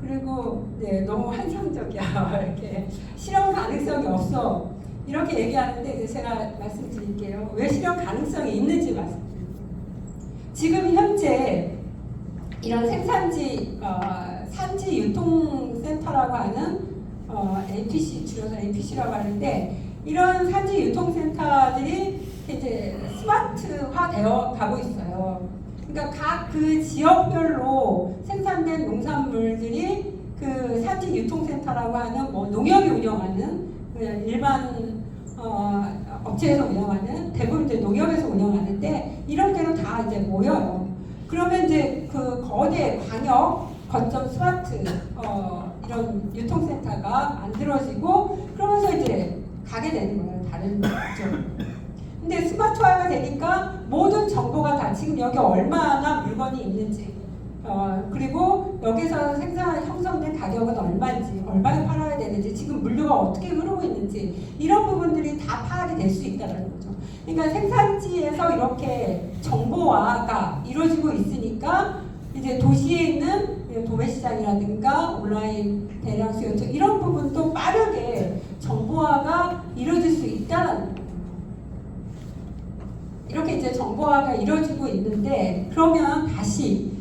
그리고 네, 너무 환상적이야. 이렇게 실현 가능성이 없어. 이렇게 얘기하는데 이제 제가 말씀드릴게요. 왜 실현 가능성이 있는지 말씀드릴게요. 지금 현재 이런 생산지 산지 유통센터라고 하는 APC, 줄여서 APC라고 하는데, 이런 산지 유통센터들이 이제 스마트화 되어 가고 있어요. 그러니까 각 그 지역별로 생산된 농산물들이 그 산지 유통센터라고 하는 뭐 농협이 운영하는 일반 업체에서 운영하는, 대부분 이제 농협에서 운영하는데 이런 데로 다 이제 모여요. 그러면 이제 그 거대 광역 거점 스마트 이런 유통센터가 만들어지고, 그러면서 이제 가게 되는 거예요. 다른 쪽으로. 근데 스마트화가 되니까 모든 정보가 다, 지금 여기 얼마나 물건이 있는지, 그리고 여기서 형성된 가격은 얼마인지, 얼마에 팔아야 되는지, 지금 물류가 어떻게 흐르고 있는지, 이런 부분들이 다 파악이 될 수 있다는 거죠. 그러니까 생산지에서 이렇게 정보화가 이루어지고 있으니까 이제 도시에 있는 도매시장이라든가 온라인 대량 수요처 이런 부분도 빠르게 정보화가 이루어질 수 있다는 거예요. 이렇게 이제 정보화가 이루어지고 있는데, 그러면 다시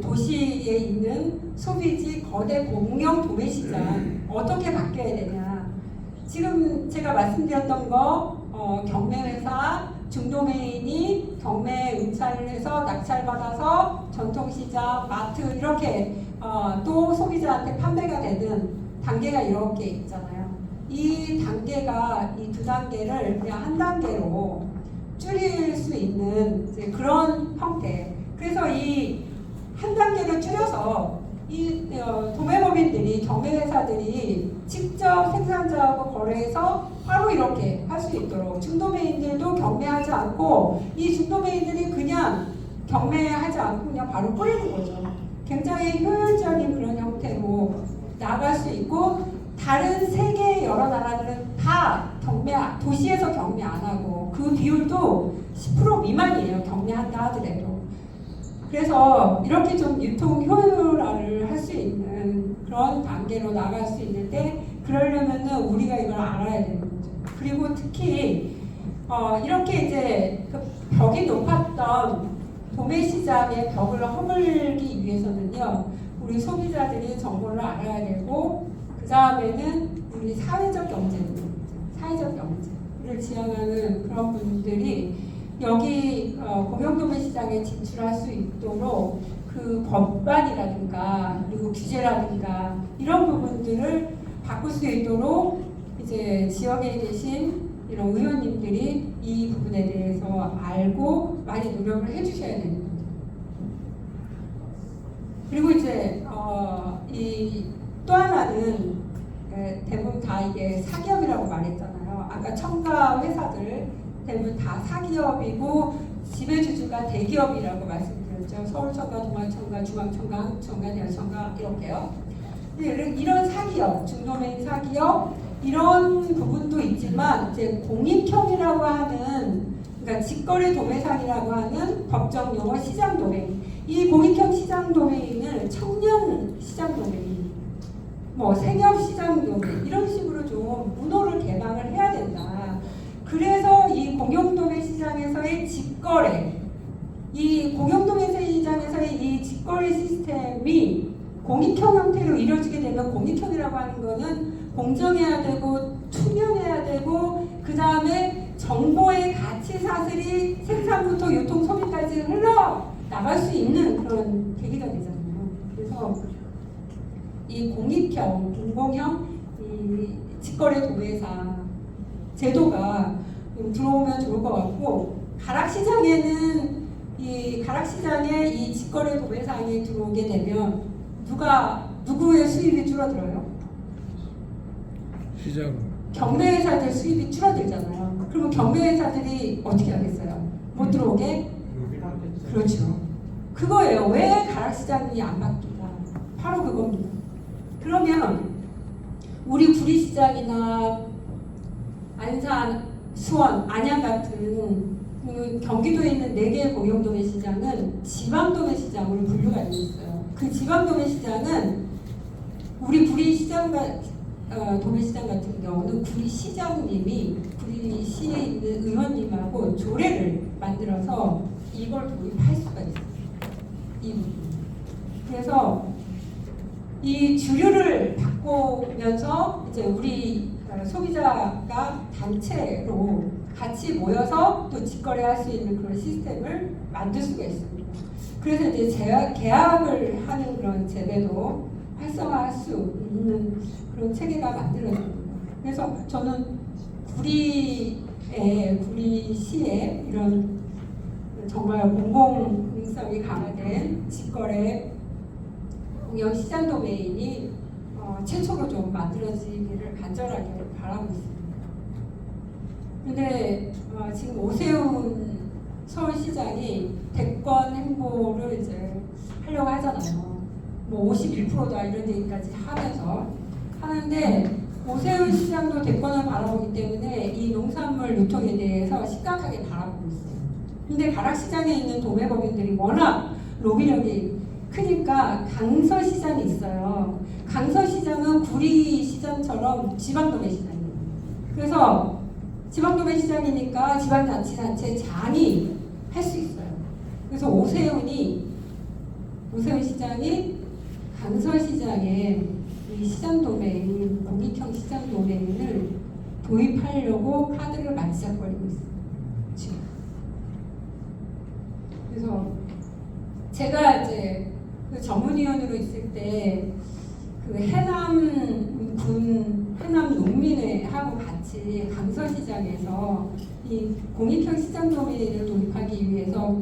도시에 있는 소비지 거대 공영 도매시장 어떻게 바뀌어야 되냐. 지금 제가 말씀드렸던 거 경매회사 중도메인이 경매 응찰을 해서 낙찰받아서 전통시장, 마트 이렇게 또 소비자한테 판매가 되는 단계가 이렇게 있잖아요. 이 단계가 이 두 단계를 그냥 한 단계로 줄일 수 있는 이제 그런 형태. 그래서 이 한 단계를 줄여서 이 도매법인들이 경매회사들이 직접 생산자하고 거래해서 바로 이렇게 할 수 있도록 중도매인들도 경매하지 않고 이 중도매인들이 그냥 경매하지 않고 그냥 바로 뿌리는 거죠. 굉장히 효율적인 그런 형태로 나아갈 수 있고 다른 세계 여러 나라들은 다 도시에서 경매 안 하고 그 비율도 10% 미만이에요. 경매한다 하더라도. 그래서 이렇게 좀 유통 효율화를 할 수 있는 그런 단계로 나갈 수 있는데 그러려면은 우리가 이걸 알아야 되는 거죠. 그리고 특히 이렇게 이제 그 벽이 높았던 도매 시장의 벽을 허물기 위해서는요, 우리 소비자들이 정보를 알아야 되고 그 다음에는 우리 사회적 경제를 지향하는 그런 분들이 여기 공영도매 시장에 진출할 수 있도록 그 법안이라든가 그리고 규제라든가 이런 부분들을 바꿀 수 있도록 이제 지역에 계신 이런 의원님들이 이 부분에 대해서 알고 많이 노력을 해주셔야 되는 거죠. 그리고 이제 이 또 하나는 대부분 다 이게 사기업이라고 말했잖아요. 아까 첨가 회사들 대부분 다 사기업이고 지배주주가 대기업이라고 말씀드렸죠. 서울청가, 동아청가, 중앙청가, 한국청가, 대한청가 이렇게요. 이런 사기업, 중도메인 사기업 이런 부분도 있지만 이제 공익형이라고 하는 그러니까 직거래 도매상이라고 하는 법정 용어 시장 도매인 이 공익형 시장 도매인을 청년 시장 도매인 뭐 생협 시장 도매인 이런 식으로 좀 문호를 개방을 해야 된다. 그래서 이 공영도매 시장에서의 직거래, 이 공영도매 시장에서의 이 직거래 시스템이 공익형 형태로 이루어지게 되면 공익형이라고 하는 거는 공정해야 되고 투명해야 되고 그 다음에 정보의 가치 사슬이 생산부터 유통 소비까지 흘러나갈 수 있는 그런 계기가 되잖아요. 그래서 이 공익형, 공공형 이 직거래 도매상 제도가 들어오면 좋을 것 같고 가락시장에는 이 가락시장에 이 직거래 도매상이 들어오게 되면 누구의 수입이 줄어들어요? 시장 경매회사들 수입이 줄어들잖아요. 그러면 경매회사들이 어떻게 하겠어요? 못 들어오게? 그렇죠. 그거예요. 왜 가락시장이 안 바뀌냐? 바로 그겁니다. 그러면 우리 구리시장이나 안산, 수원, 안양 같은 그 경기도에 있는 4개의 공영도매 시장은 지방도매 시장으로 분류가 되어 있어요. 그 지방도매 시장은 우리 구리시장 도매시장 같은 경우는 구리시장님이 구리시에 있는 의원님하고 조례를 만들어서 이걸 도입할 수가 있어요. 이 부분. 그래서 이 주류를 바꾸면서 이제 우리 소비자가 단체로 같이 모여서 또 직거래할 수 있는 그런 시스템을 만들 수가 있습니다. 그래서 이제 계약을 하는 그런 제도도 활성화할 수 있는 그런 체계가 만들어집니다. 그래서 저는 구리시에 이런 정말 공공성이 강화된 직거래 공영 시장 도메인이 최초로 좀 만들어지기를 간절하게 바라고 있습니다. 근데 지금 오세훈 서울시장이 대권 행보를 이제 하려고 하잖아요. 뭐 51%다 이런 얘기까지 하면서 하는데 오세훈 시장도 대권을 바라보기 때문에 이 농산물 유통에 대해서 심각하게 바라보고 있어요. 근데 가락시장에 있는 도매법인들이 워낙 로비력이 크니까 강서시장이 있어요. 강서시장은 구리시장처럼 지방도매시장이에요. 그래서 지방도매시장이니까 지방자치단체 장이 할 수 있어요. 그래서 오세훈이 오세훈 시장이 강서시장에 이 시장 도메인, 공익형 시장 도메인을 도입하려고 카드를 만지작거리고 있어요. 지금. 그래서 제가 이제 그 전문위원으로 있을 때 그 해남군 해남 농민회하고 같이 강서시장에서 이 공익형 시장 도메인을 도입하기 위해서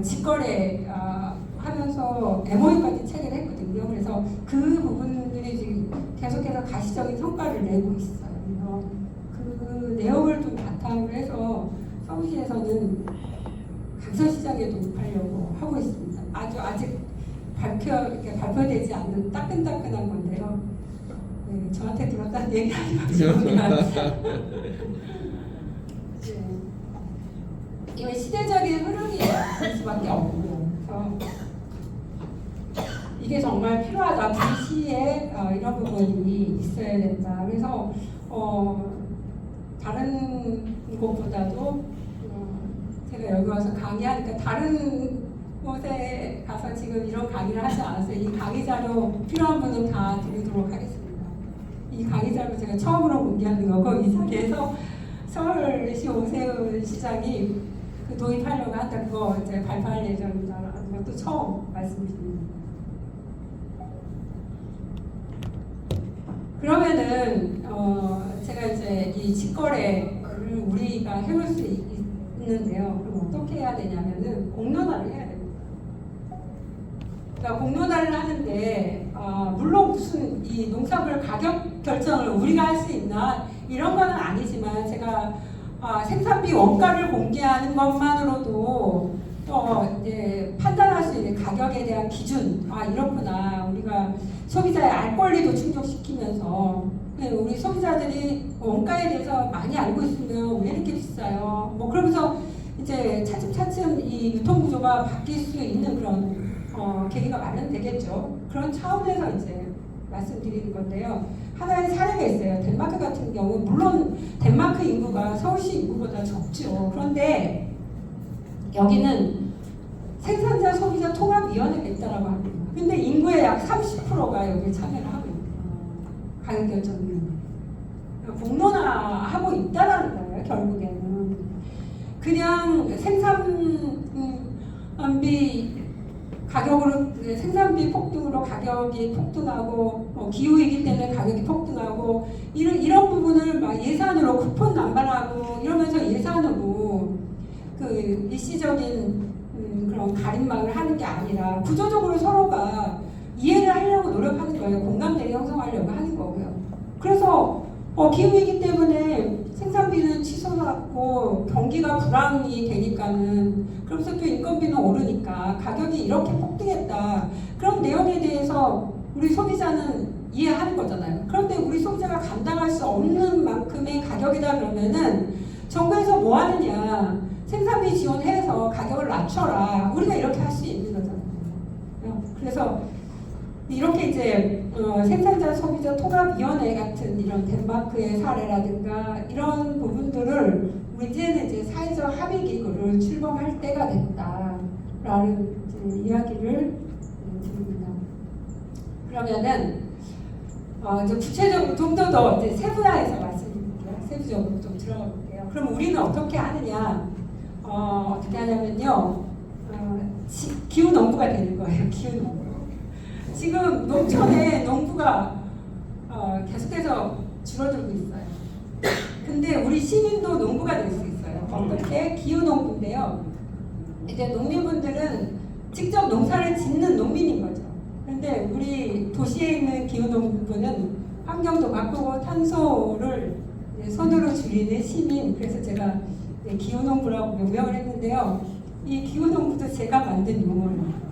직거래 하면서 MOU까지 체결했거든요. 그래서 그 부분들이 지금 계속해서 가시적인 성과를 내고 있어요. 그래서 그 내용을 좀 바탕으로 해서 서울시에서는 강서시장에 도입하려고 하고 있습니다. 아직 발표되지 않는 따끈따끈한 건데요. 네, 저한테 들었다는 얘기 하지 마시고 이건 시대적인 흐름이 될 수밖에 없고, 그래서 이게 정말 필요하다. 불시에 이런 부분이 있어야 된다. 그래서 다른 곳보다도 제가 여기 와서 강의하니까 다른 곳에 가서 지금 이런 강의를 하지 않았어요. 이 강의 자료 필요한 분은 다 드리도록 하겠습니다. 이 강의 자료 제가 처음으로 공개하는 거고, 이 자리에서 서울시 오세훈 시장이 그 도입하려고 한다, 그거 이제 발표할 예정이다라는 것도 처음 말씀드립니다. 그러면은 제가 이제 이 직거래를 우리가 해볼 수 있는데요. 그럼 어떻게 해야 되냐면은 공론화를 해야 됩니다. 그러니까 공론화를 하는데 물론 무슨 이 농산물 가격 결정을 우리가 할 수 있나 이런 거는 아니지만, 제가 생산비 원가를 공개하는 것만으로도 이제 판단할 수 있는 가격에 대한 기준, 이렇구나. 우리가 소비자의 알 권리도 충족시키면서 우리 소비자들이 원가에 대해서 많이 알고 있으면 왜 이렇게 비싸요? 뭐 그러면서 이제 차츰차츰 이 유통 구조가 바뀔 수 있는 그런 계기가 마련되겠죠. 그런 차원에서 이제 말씀드리는 건데요. 하나의 사례가 있어요. 덴마크 같은 경우, 물론 덴마크 인구가 서울시 인구보다 적죠. 그런데 여기는 생산자 소비자 통합위원회가 있다라고 합니다. 근데 인구의 약 30%가 여기에 참여를 하고 있는 가격 결정위원회. 공론화하고 있다라는 거예요. 결국에는 그냥 생산비 가격으로, 생산비 폭등으로 가격이 폭등하고 기후위기 때문에 가격이 폭등하고 이런 부분을 막 예산으로 쿠폰 남발하고 이러면서 예산으로 그 일시적인 그런 가림막을 하는 게 아니라 구조적으로 서로가 이해를 하려고 노력하는 거예요. 공감대를 형성하려고 하는 거고요. 그래서 기후위기 때문에 생산비는 치솟았고 경기가 불황이 되니까는, 그러면서 또 인건비는 오르니까 가격이 이렇게 폭등했다. 그런 내용에 대해서 우리 소비자는 이해하는 거잖아요. 그런데 우리 소비자가 감당할 수 없는 만큼의 가격이다 그러면은 정부에서 뭐 하느냐. 생산비 지원해서 가격을 낮춰라. 우리가 이렇게 할 수 있는 거잖아요. 그래서 이렇게 이제 생산자 소비자 통합위원회 같은 이런 덴마크의 사례라든가 이런 부분들을 이제는 이제 사회적 합의 기구를 출범할 때가 됐다라는 이제 이야기를 드립니다. 그러면은 이제 구체적으로 좀 더 이제 세분화해서 말씀드릴게요. 세부적으로 좀 들어가 볼게요. 그럼 우리는 어떻게 하느냐? 어떻게 하냐면요, 기후 농부가 되는 거예요. 기후 농부. 지금 농촌에 농부가 계속해서 줄어들고 있어요. 근데 우리 시민도 농부가 될 수 있어요. 어떻게? 기후 농부인데요. 이제 농민분들은 직접 농사를 짓는 농민인 거죠. 근데 우리 도시에 있는 기후 농부는 환경도 바꾸고 탄소를 손으로 줄이는 시민. 그래서 제가 기후 농부라고 명명을 했는데요. 이 기후 농부도 제가 만든 용어예요.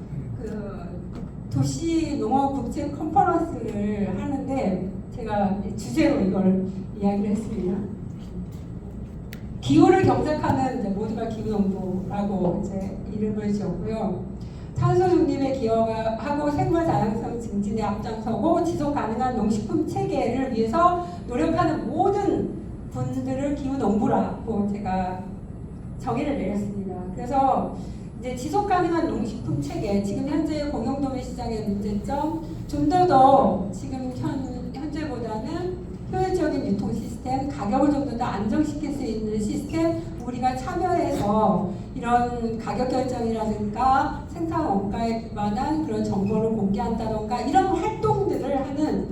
도시 농업 국제 컨퍼런스를 하는데 제가 주제로 이걸 이야기를 했습니다. 기후를 경작하는 모두가 기후농부라고 이제 이름을 지었고요. 탄소 중립에 기여하고 생물 다양성 증진에 앞장서고 지속 가능한 농식품 체계를 위해서 노력하는 모든 분들을 기후농부라고 제가 정의를 내렸습니다. 그래서 이제 지속 가능한 농식품 체계, 지금 현재 공영도매 시장의 문제점, 좀 더 지금 현재보다는 효율적인 유통 시스템, 가격을 좀 더 안정시킬 수 있는 시스템, 우리가 참여해서 이런 가격 결정이라든가 생산 원가에 관한 그런 정보를 공개한다던가 이런 활동들을 하는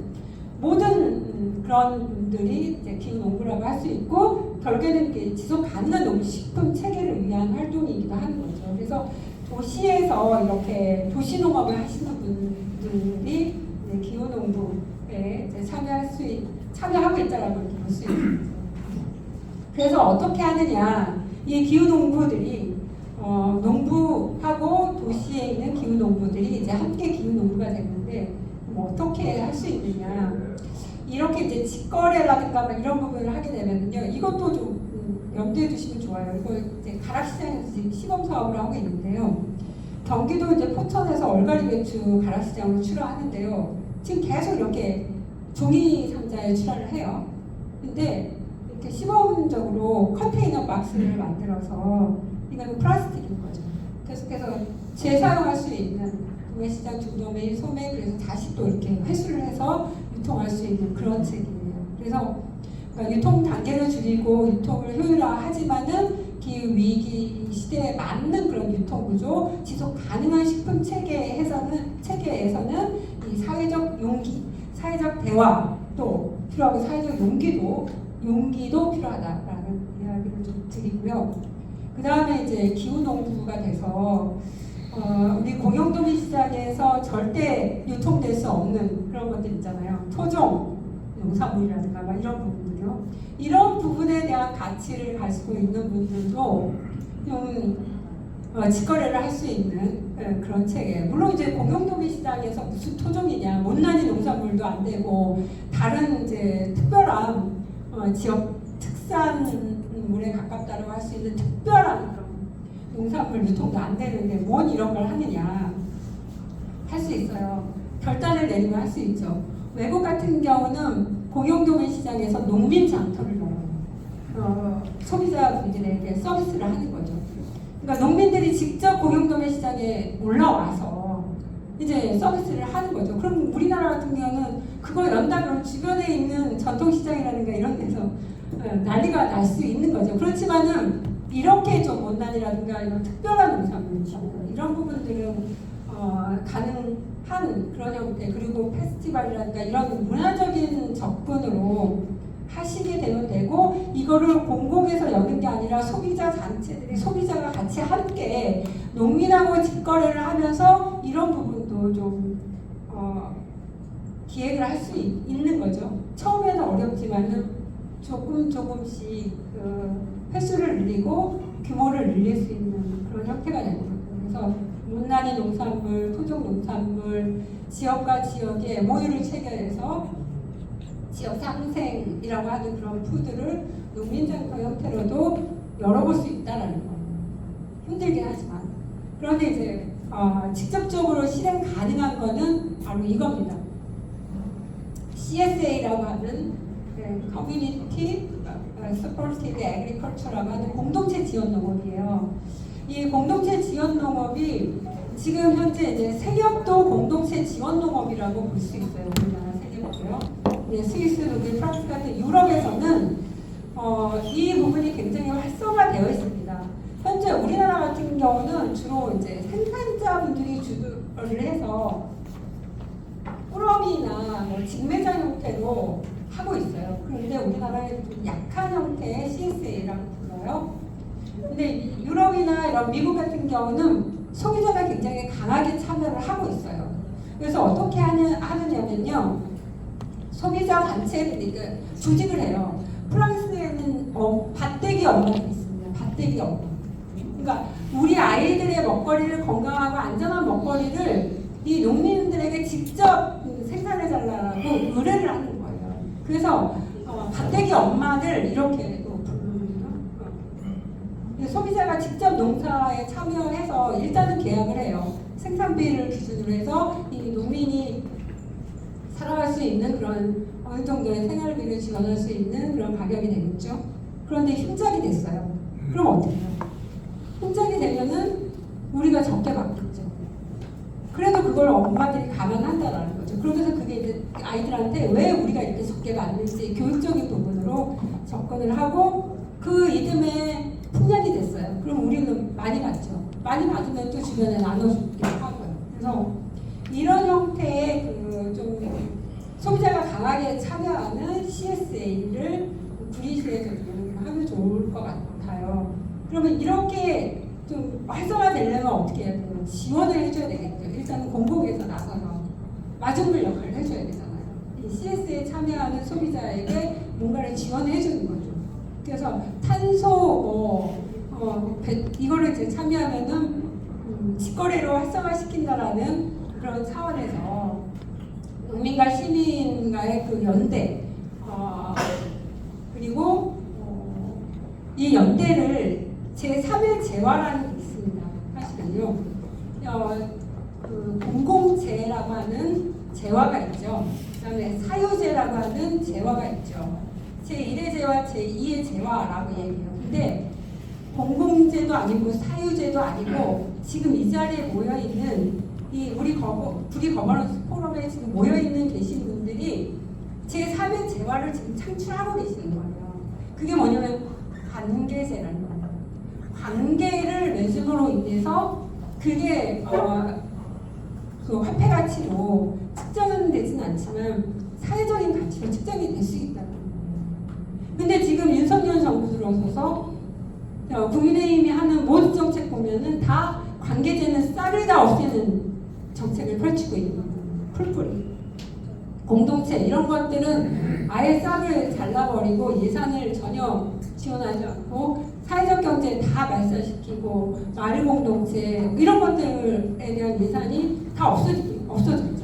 모든 그런 분들이 이제 기후농부라고 할 수 있고, 결국에는 지속 가능한 농식품 체계를 위한 활동이기도 하는 거죠. 그래서 도시에서 이렇게 도시농업을 하시는 분들이 기후농부에 참여하고 있다라고 볼 수 있는 거죠. 그래서 어떻게 하느냐, 이 기후농부들이 농부하고 도시에 있는 기후농부들이 이제 함께 기후농부가 되는데 뭐 어떻게 할 수 있느냐, 이렇게 이제 직거래라든가 막 이런 부분을 하게 되면요, 이것도 좀 염두에 두시면 좋아요. 이거 이제 가락시장에서 지금 시범 사업을 하고 있는데요. 경기도 이제 포천에서 얼갈이 배추 가락시장으로 출하하는데요. 지금 계속 이렇게 종이 상자에 출하를 해요. 근데 이렇게 시범적으로 컨테이너 박스를 만들어서, 이건 플라스틱인 거죠. 계속해서 재사용할 수 있는 도매시장, 중도매, 소매, 그래서 다시 또 이렇게 회수를 해서 유통할 수 있는 그런 책이에요. 그래서 그러니까 유통 단계를 줄이고 유통을 효율화하지만은 기후 위기 시대에 맞는 그런 유통 구조, 지속 가능한 식품 체계에서는 이 사회적 용기, 사회적 대화도 필요하고 사회적 용기도 필요하다라는 이야기를 좀 드리고요. 그 다음에 이제 기후농부가 돼서 우리 공영도매 시장에서 절대 유통될 수 없는 그런 것들 있잖아요. 토종 농산물이라든가 막 이런 부분들요. 이런 부분에 대한 가치를 가지고 있는 분들도 좀 직거래를 할 수 있는 그런 체계. 물론 이제 공영도매 시장에서 무슨 토종이냐, 못난이 농산물도 안 되고 다른 이제 특별한 지역 특산물에 가깝다고 할 수 있는 특별한 그런 농산물 유통도 안 되는데 뭔 이런 걸 하느냐, 할 수 있어요. 결단을 내리면 할 수 있죠. 외국 같은 경우는 공영도매 시장에서 농민 장터를 열어요. 소비자분들에게 서비스를 하는 거죠. 그러니까 농민들이 직접 공영도매 시장에 올라와서 이제 서비스를 하는 거죠. 그럼 우리나라 같은 경우는 그거 연다면 주변에 있는 전통시장이라든가 이런 데서 난리가 날 수 있는 거죠. 그렇지만은 이렇게 좀 원단이라든가 이런 특별한 농산물 이런 부분들은 가능한 그런 형태, 그리고 페스티벌이라든가 이런 문화적인 접근으로 하시게 되면 되고, 이거를 공공에서 여는 게 아니라 소비자 단체들이, 소비자가 같이 함께 농민하고 직거래를 하면서 이런 부분도 좀 기획을 할 수 있는 거죠. 처음에는 어렵지만은 조금씩 횟수를 늘리고 규모를 늘릴 수 있는 그런 형태가 되는 거죠. 그래서 못난이 농산물, 토종 농산물, 지역과 지역의 MOU를 체결해서 지역 상생이라고 하는 그런 푸드를 농민장터 형태로도 열어볼 수 있다라는 거예요. 힘들긴 하지만. 그런데 이제 직접적으로 실행 가능한 거는 바로 이겁니다. CSA라고 하는 커뮤니티 서포티드 애그리컬처라고 하는 공동체 지원 농업이에요. 이 공동체 지원 농업이 지금 현재 이제 세협도 공동체 지원 농업이라고 볼 수 있어요. 우리나라 세협도요. 스위스, 독일, 프랑스 같은 유럽에서는 이 부분이 굉장히 활성화되어 있습니다. 현재 우리나라 같은 경우는 주로 이제 생산자분들이 주도를 해서 꾸러미나 뭐 직매장 형태로 하고 있어요. 그런데 우리나라의 좀 약한 형태의 CSA라고 불러요. 근데 유럽이나 이런 미국 같은 경우는 소비자가 굉장히 강하게 참여를 하고 있어요. 그래서 어떻게 하느냐면요, 소비자 단체들이 조직을 해요. 프랑스에는 밭대기 업무가 있습니다. 밭대기 업무. 그러니까 우리 아이들의 먹거리를, 건강하고 안전한 먹거리를 이 농민들에게 직접 생산해달라고 의뢰를 하는 거예요. 그래서 밭대기 엄마들 이렇게 또 부르거든요. 소비자가 직접 농사에 참여해서 일단은 계약을 해요. 생산비를 기준으로 해서 이 농민이 살아갈 수 있는 그런 어느 정도의 생활비를 지원할 수 있는 그런 가격이 되겠죠. 그런데 힘작이 됐어요. 그럼 어떻게 해요? 힘작이 되면은 우리가 적게 받겠죠. 그래도 그걸 엄마들이 감안한다라는 거죠. 그러면서 그게 이제 아이들한테 왜 우리가 이렇게 적게 받는지 교육적인 부분으로 접근을 하고 그 이듬해 풍년이 됐어요. 그럼 우리는 많이 받죠. 많이 받으면 또 주변에 나눠주기도 하고요. 그래서 이런 형태의 좀 소비자가 강하게 참여하는 CSA를 구리시에서 좀 하면 좋을 것 같아요. 그러면 이렇게 좀 활성화되려면 어떻게 해야 돼요? 지원을 해줘야 되겠죠. 일단은 공공에서 나서서 마중물 역할을 해줘야 되잖아요. 이 CS에 참여하는 소비자에게 뭔가를 지원해주는 거죠. 그래서 탄소 이거를 이제 참여하면은 직거래로 활성화시킨다라는 그런 차원에서 국민과 시민과의 그 연대 그리고 이 연대를 제3의 재화라는 게 있습니다. 사실은요. 그 공공재라고 하는 재화가 있죠. 그 다음에 사유재라고 하는 재화가 있죠. 제1의 재화, 제2의 재화라고 얘기해요. 근데 공공재도 아니고 사유재도 아니고 지금 이 자리에 모여있는 이 우리 거버넌스 포럼에 지금 모여있는 계신 분들이 제3의 재화를 지금 창출하고 계시는 거예요. 그게 뭐냐면 관계재라는 거예요. 관계를 맺음으로 인해서 그게 그 화폐 가치로 측정은 되진 않지만 사회적인 가치로 측정이 될 수 있다는 거예요. 근데 지금 윤석열 정부 들어서서 국민의힘이 하는 모든 정책 보면은 다 관계재는 쌀을 다 없애는 정책을 펼치고 있는 거예요. 풀뿌리. 공동체 이런 것들은 아예 쌀을 잘라버리고 예산을 전혀 지원하지 않고 사회적 경제 다 말살시키고 마을 공동체 이런 것들에 대한 예산이 다 없어졌잖아요.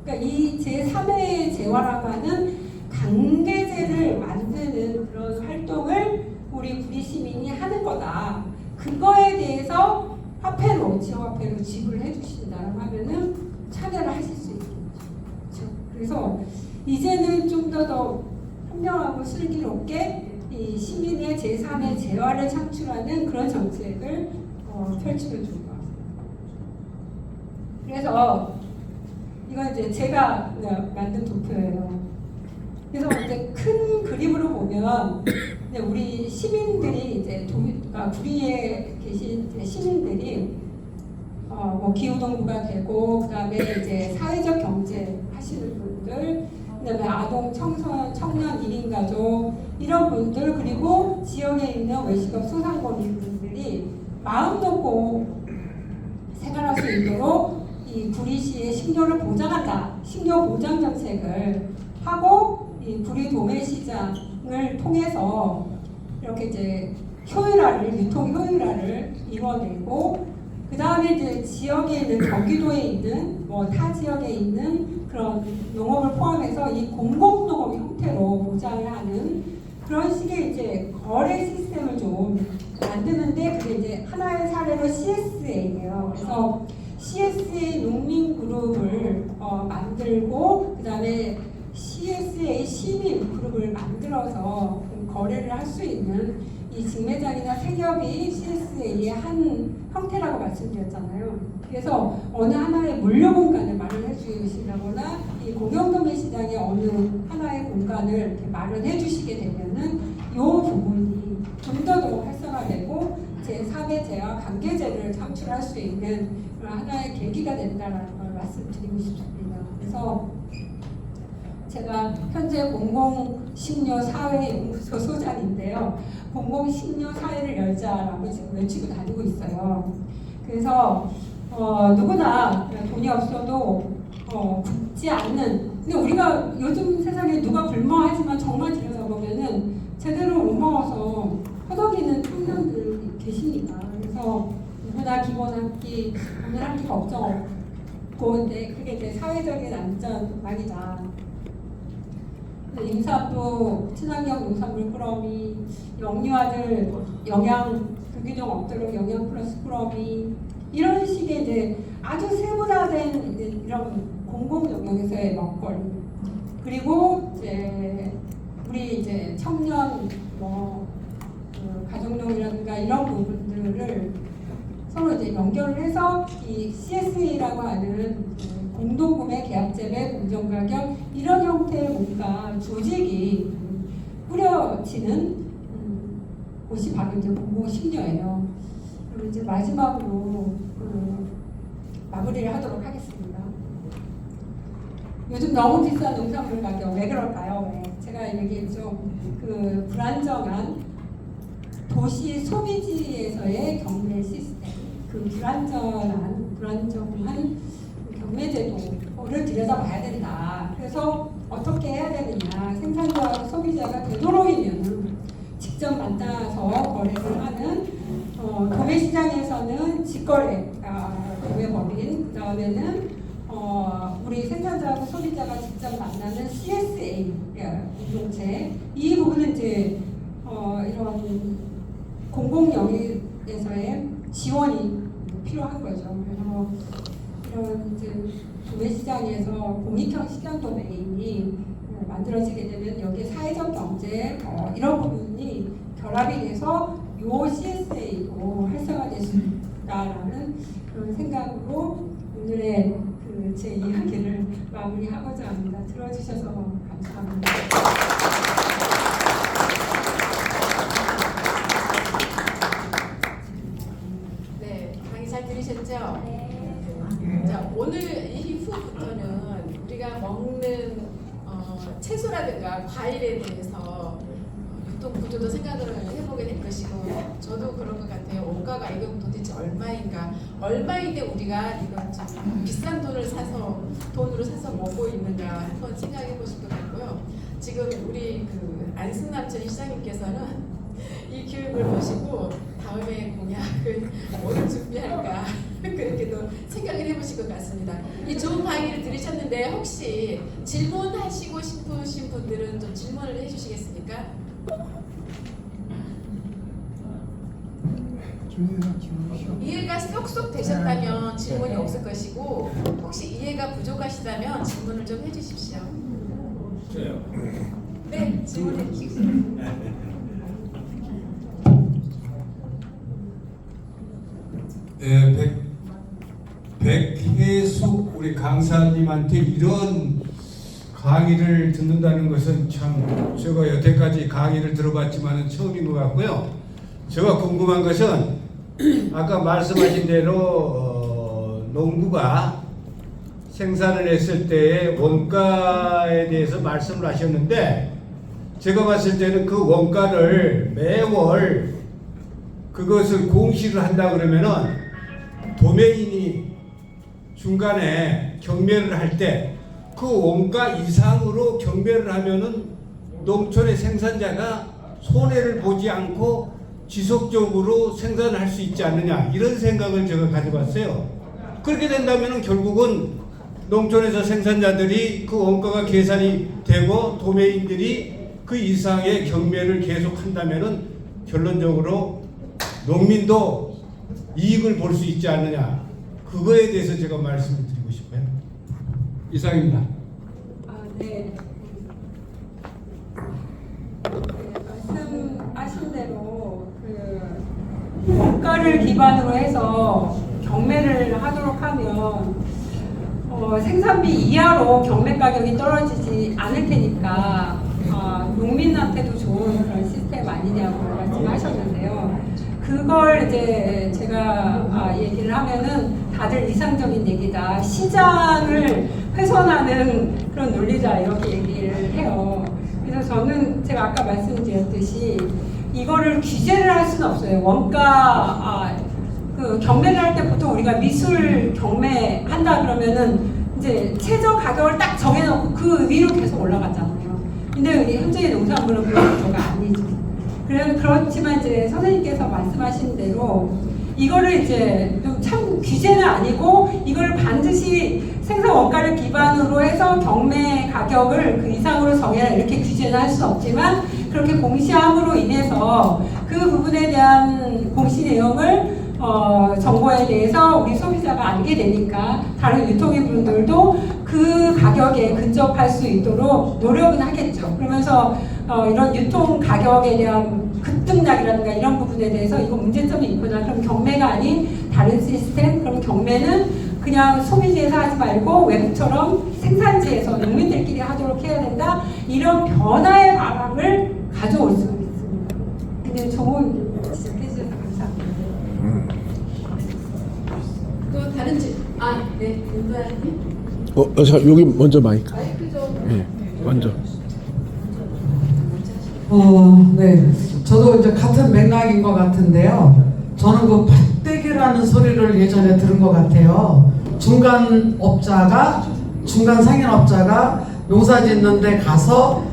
그러니까 이 제3의 재화라고 하는 관계재를 만드는 그런 활동을 우리 구리 시민이 하는 거다. 그거에 대해서 화폐로 지역화폐로 지불을 해주신다고 하면은 참여를 하실 수 있겠죠. 그렇죠? 그래서 이제는 좀 더 현명하고 슬기롭게 이 시민의 제3의 재화를 창출하는 그런 정책을 펼치면 좋을 것 같습니다. 그래서 이건 이제 제가 만든 도표예요. 그래서 이제 큰 그림으로 보면 우리 시민들이 이제 그러니까 구리에 계신 이제 시민들이 뭐 기후동부가 되고 그다음에 이제 사회적 경제 하시는 분들, 그다음에 아동 청년 1인 가족 이런 분들 그리고 지역에 있는 외식업 소상공인 분들이 마음 놓고 생활할 수 있도록 이 구리시의 식료를 보장한다. 식료 보장 정책을 하고 이 구리 도매시장을 통해서 이렇게 이제 유통 효율화를 이뤄내고 그 다음에 이제 지역에 있는 경기도에 있는 뭐 타 지역에 있는 그런 농업을 포함해서 이 공공농업 형태로 보장을 하는 그런 식의 이제 거래 시스템을 좀 만드는데 그게 이제 하나의 사례로 CSA예요. 그래서 CSA 농민 그룹을 만들고 그 다음에 CSA 시민 그룹을 만들어서 거래를 할 수 있는 이 직매장이나 생협이 CSA의 한 형태라고 말씀드렸잖아요. 그래서 어느 하나의 물류 공간을 마련해 주신다거나 이 공영도매 시장의 어느 하나의 공간을 이렇게 마련해 주시게 되면은 이 부분이 좀 더 활성화되고 제3의 재화 관계재를 창출할 수 있는 그런 하나의 계기가 된다는 걸 말씀드리고 싶습니다. 그래서 제가 현재 공공식료 사회연구소 소장인데요. 공공식료 사회를 열자라고 지금 외치고 다니고 있어요. 그래서 누구나 돈이 없어도 굶지 않는. 근데 우리가 요즘 세상에 누가 굶어하지만 정말 들여다보면은 제대로 못 먹어서 허덕이는 청년들 계십니다. 그래서 누구나 기본 한 끼, 오늘 한 끼 걱정 없고, 근데 그게 이제 사회적인 안전망이다. 임산부 친환경 농산물 꾸러미, 영유아들 영양 불균형 없도록 영양 플러스 꾸러미 이런 식의 이제 아주 세분화된 이런 공공 영역에서의 먹거리 그리고 이제 우리 이제 청년 가족농이라든가 이런 부분들을 서로 이제 연결을 해서 이 CSA라고 하는 공동구매 계약제매 공정가격 이런 형태의 뭔가 조직이 꾸려지는 곳이 바로 이제 공공심려예요. 그리고 이제 마지막으로 마무리를 하도록 하겠습니다. 요즘 너무 비싼 농산물 가격 왜 그럴까요? 왜? 제가 얘기했죠. 그 불안정한 도시 소비지에서의 경매 시스템, 그 불안정한 경매제도를 들여다봐야 된다. 그래서 어떻게 해야 되느냐? 생산자와 소비자가 되도록이면 직접 만나서 거래를 하는 도매시장에서는 직거래 도매법인, 그 다음에는 우리 생산자하고 소비자가 직접 만나는 CSA 공동체, 이 부분은 이제 이런 공공영역에서의 지원이 필요한 거죠. 그래서 이런 이제 도매시장에서 공익형 시장 도매인이 만들어지게 되면 여기에 사회적 경제 이런 부분이 결합이 돼서 요 CSA도 활성화될 수 있다라는 그런 생각으로 오늘의 제 이야기를 마무리하고자 합니다. 들어주셔서 감사합니다. 네, 강의 잘 들으셨죠? 자, 오늘 이후부터는 우리가 먹는 채소라든가 과일에 대해서 유통 구조도 생각을 해보게 될 것이고, 저도 그런 것 같아요. 원가가 이건 도대체 얼마인데 우리가 이건 좀 비싼 돈으로 사서 먹고 있는가 한번 생각해 보실 것 같고요. 지금 우리 안승남 전 시장님께서는 이 교육을 보시고 다음에 공약을 뭘 준비할까 그렇게도 생각을 해보실 것 같습니다. 이 좋은 강의를 들으셨는데 혹시 질문하시고 싶으신 분들은 좀 질문을 해주시겠습니까? 이해가 쏙쏙 되셨다면 질문이 없을 것이고, 혹시 이해가 부족하시다면 질문을 좀 해주십시오. 저요. 네, 질문해 주십시오. 네, 백혜숙 우리 강사님한테 이런 강의를 듣는다는 것은 참 제가 여태까지 강의를 들어봤지만은 처음인 것 같고요. 제가 궁금한 것은 아까 말씀하신 대로 농부가 생산을 했을 때의 원가에 대해서 말씀을 하셨는데, 제가 봤을 때는 그 원가를 매월 그것을 공시를 한다 그러면은 도매인이 중간에 경매를 할 때 그 원가 이상으로 경매를 하면은 농촌의 생산자가 손해를 보지 않고 지속적으로 생산을 할 수 있지 않느냐, 이런 생각을 제가 가져봤어요. 그렇게 된다면은 결국은 농촌에서 생산자들이 그 원가가 계산이 되고 도매인들이 그 이상의 경매를 계속한다면은 결론적으로 농민도 이익을 볼 수 있지 않느냐, 그거에 대해서 제가 말씀을 드리고 싶어요. 이상입니다. 네. 말씀하신 대로 원가를 기반으로 해서 경매를 하도록 하면 생산비 이하로 경매 가격이 떨어지지 않을 테니까 농민한테도 좋은 그런 시스템 아니냐고 말씀하셨는데요. 그걸 이제 제가 얘기를 하면은 다들 이상적인 얘기다, 시장을 훼손하는 그런 논리다, 이렇게 얘기를 해요. 그래서 저는 제가 아까 말씀드렸듯이 이거를 규제를 할 수는 없어요. 원가 그 경매를 할 때 보통 우리가 미술 경매 한다 그러면은 이제 최저 가격을 딱 정해놓고 그 위로 계속 올라가잖아요. 근데 현재의 농산물은 그런 구조가 아니죠. 그렇지만 이제 선생님께서 말씀하신 대로 이거를 이제 참 규제는 아니고 이걸 반드시 생산 원가를 기반으로 해서 경매 가격을 그 이상으로 정해라, 이렇게 규제는 할 수 없지만, 그렇게 공시함으로 인해서 그 부분에 대한 공시 내용을 정보에 대해서 우리 소비자가 알게 되니까 다른 유통인분들도 그 가격에 근접할 수 있도록 노력은 하겠죠. 그러면서 이런 유통 가격에 대한 급등락이라든가 이런 부분에 대해서 이거 문제점이 있구나, 그럼 경매가 아닌 다른 시스템, 그럼 경매는 그냥 소비지에서 하지 말고 외국처럼 생산지에서 농민들끼리 하도록 해야 된다. 이런 변화의 바람을 가져올 수가 있습니다. 근데 좋은 지적해 주셔서 감사합니다. 또 다른 네, 윤도아님. 자, 여기 먼저 마이크. 마이크 좀. 예, 먼저. 네. 저도 이제 같은 맥락인 것 같은데요. 저는 그 밭대기라는 소리를 예전에 들은 것 같아요. 중간 상인업자가 농사 짓는 데 가서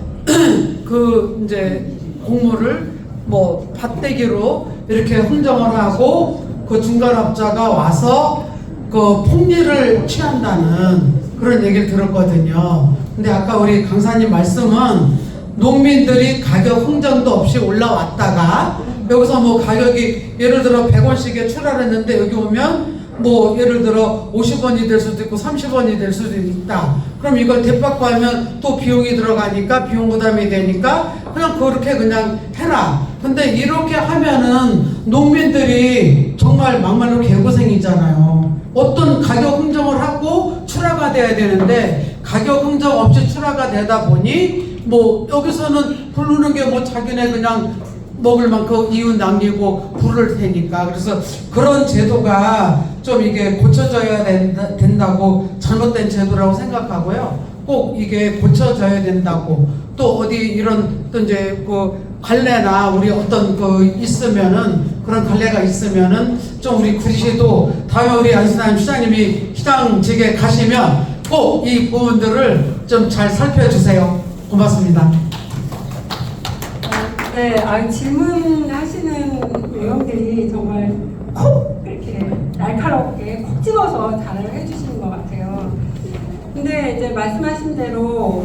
그 이제 곡물을 뭐 밭대기로 이렇게 흥정을 하고 그 중간업자가 와서 그 폭리를 취한다는 그런 얘기를 들었거든요. 근데 아까 우리 강사님 말씀은 농민들이 가격 흥정도 없이 올라왔다가 여기서 뭐 가격이 예를 들어 100원씩에 출하했는데 여기 오면 뭐 예를 들어 50원이 될 수도 있고 30원이 될 수도 있다. 그럼 이걸 대받고 하면 또 비용이 들어가니까 비용 부담이 되니까 그냥 그렇게 그냥 해라. 근데 이렇게 하면은 농민들이 정말 막말로 개고생이잖아요. 어떤 가격 흥정을 하고 출하가 돼야 되는데 가격 흥정 없이 출하가 되다 보니 뭐 여기서는 부르는 게 뭐 자기네 그냥 먹을 만큼 이윤 남기고 부를 테니까. 그래서 그런 제도가 좀 이게 고쳐져야 된다고 잘못된 제도라고 생각하고요. 꼭 이게 고쳐져야 된다고. 또 어디 이런 또 이제 그 관례나 우리 어떤 그 있으면은 그런 관례가 있으면은 좀 우리 구리시도 다음에 우리 안순환 시장님이 시장직에 가시면 꼭 이 부분들을 좀 잘 살펴주세요. 고맙습니다. 네, 질문하시는 내용들이 정말 콕 이렇게 날카롭게 콕 집어서 답을 해주시는 것 같아요. 근데 이제 말씀하신 대로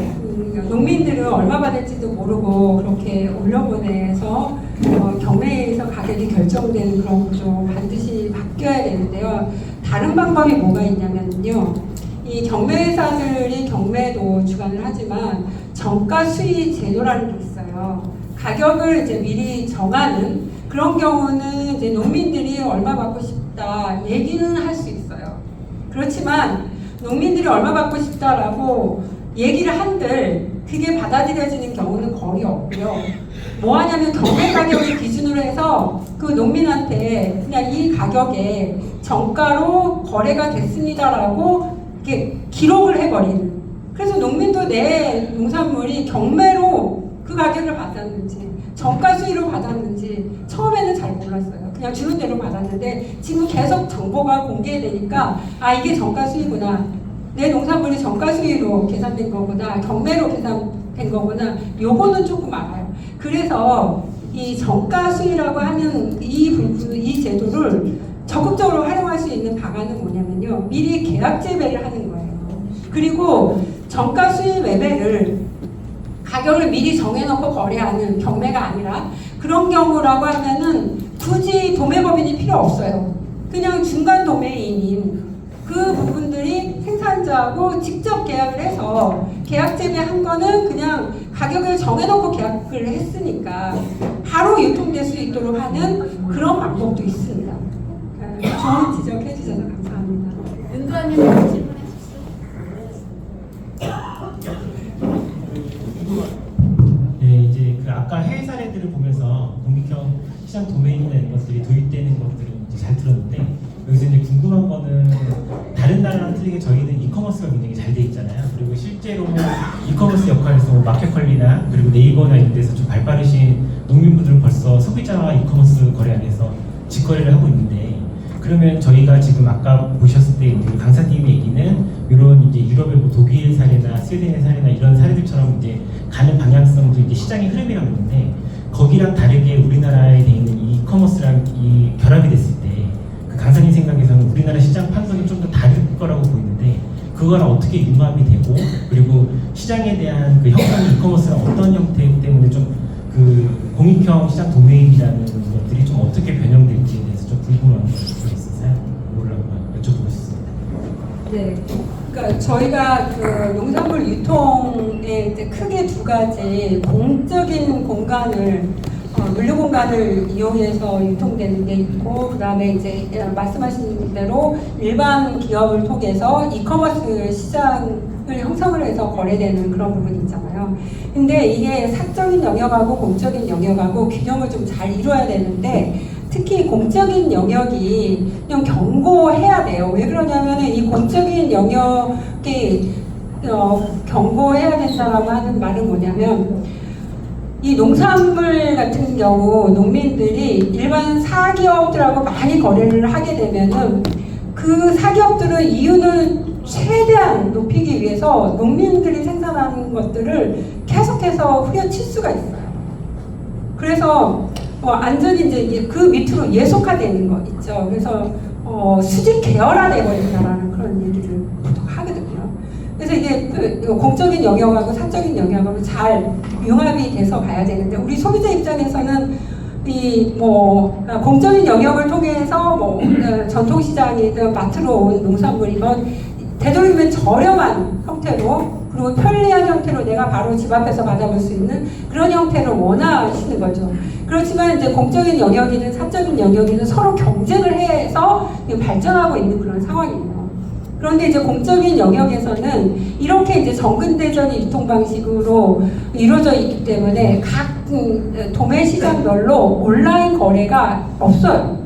농민들은 얼마 받을지도 모르고 그렇게 올려보내서 경매에서 가격이 결정되는 그런 구조 반드시 바뀌어야 되는데요. 다른 방법이 뭐가 있냐면요. 이 경매회사들이 경매도 주관을 하지만 정가 수의 제도라는 게 있어요. 가격을 이제 미리 정하는 그런 경우는 이제 농민들이 얼마 받고 싶다 얘기는 할 수 있어요. 그렇지만 농민들이 얼마 받고 싶다라고 얘기를 한들 그게 받아들여지는 경우는 거의 없고요. 뭐 하냐면 경매 가격을 기준으로 해서 그 농민한테 그냥 이 가격에 정가로 거래가 됐습니다라고 이렇게 기록을 해버리는. 그래서 농민도 내 농산물이 경매로 그 가격을 받았는지 정가 수익으로 받았는지 처음에는 잘 몰랐어요. 그냥 주는 대로 받았는데 지금 계속 정보가 공개되니까 이게 정가 수익이구나. 내 농산물이 정가 수익으로 계산된 거구나. 경매로 계산된 거구나. 요거는 조금 알아요. 그래서 이 정가 수익이라고 하는 이 제도를 적극적으로 활용할 수 있는 방안은 뭐냐면요. 미리 계약 재배를 하는 거예요. 그리고 정가 수익 매매를 가격을 미리 정해놓고 거래하는 경매가 아니라 그런 경우라고 하면은 굳이 도매법인이 필요 없어요. 그냥 중간 도매인인 그 부분들이 생산자하고 직접 계약을 해서 계약 재배한 거는 그냥 가격을 정해놓고 계약을 했으니까 바로 유통될 수 있도록 하는 그런 방법도 있습니다. 좋은 지적해 주셔서 감사합니다. 윤도아님 질문해 네, 이제 그 아까 해외 사례들을 보면서 공익형 시장 도메인이나 이런 것들이 도입되는 것들을 이제 잘 들었는데 여기서 이제 궁금한 거는 다른 나라랑 틀리게 저희는 이커머스가 굉장히 잘 돼 있잖아요. 그리고 실제로 이커머스 역할에서 마켓컬리나 그리고 네이버나 이런 데서 좀 발빠르신 농민분들은 벌써 소비자와 이커머스 거래 안에서 직거래를 하고 있는데 그러면 저희가 지금 아까 보셨을 때 이제 강사님의 얘기는 이런 이제 유럽의 뭐 독일 사례나 스웨덴의 사례나 이런 사례들처럼 이제 가는 방향성도 이제 시장의 흐름이라고 있는데 거기랑 다르게 우리나라에 돼 있는 이 이커머스랑 이 결합이 됐을 때 그 강사님 생각에서는 우리나라 시장 판도는 좀 더 다를 거라고 보이는데 그거랑 어떻게 융합이 되고 그리고 시장에 대한 그 형성이 이커머스랑 어떤 형태 때문에 좀 그 공익형 시장 도메인이라는 것들이 좀 어떻게 변형될지에 대해서 좀 궁금한 것들이 있어서요. 그걸로 여쭤보고 싶습니다. 네, 그러니까 저희가 그 농산물 유통에 이제 크게 두 가지 공적인 공간을 물류 공간을 이용해서 유통되는 게 있고, 그다음에 이제 말씀하신 대로 일반 기업을 통해서 이커머스 시장을 형성을 해서 거래되는 그런 부분이 있잖아요. 근데 이게 사적인 영역하고 공적인 영역하고 균형을 좀 잘 이루어야 되는데, 특히 공적인 영역이 좀 경고해야 돼요. 왜 그러냐면은 이 공적인 영역이 경고해야 된다라고 하는 말은 뭐냐면, 이 농산물 같은 경우 농민들이 일반 사기업들하고 많이 거래를 하게 되면은 그 사기업들은 이윤을 최대한 높이기 위해서 농민들이 생산하는 것들을 계속해서 후려칠 수가 있어요. 그래서 완전히 이제 그 밑으로 예속화되는 거 있죠. 그래서 수직 계열화돼 버린다라는 그런 얘기를 보통 하거든요. 그래서 이게 공적인 영역하고 사적인 영역하고 잘 융합이 돼서 가야 되는데, 우리 소비자 입장에서는 공적인 영역을 통해서 전통시장이든 마트로 온 농산물이건 되도록이면 저렴한 형태로, 그리고 편리한 형태로 내가 바로 집 앞에서 받아볼 수 있는 그런 형태를 원하시는 거죠. 그렇지만 이제 공적인 영역이든 사적인 영역이든 서로 경쟁을 해서 발전하고 있는 그런 상황이에요. 그런데 이제 공적인 영역에서는 이렇게 이제 정근대전 유통 방식으로 이루어져 있기 때문에 각 도매 시장별로 온라인 거래가 없어요.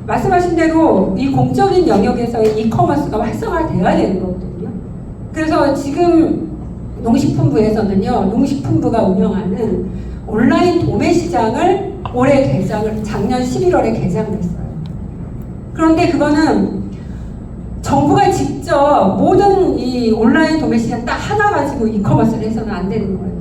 말씀하신 대로 이 공적인 영역에서의 이커머스가 활성화되어야 되는 거거든요. 그래서 지금 농식품부에서는요, 농식품부가 운영하는 온라인 도매 시장을 작년 11월에 개장했어요. 그런데 그거는 정부가 직접 모든 이 온라인 도매 시장 딱 하나 가지고 이커머스를 해서는 안 되는 거예요.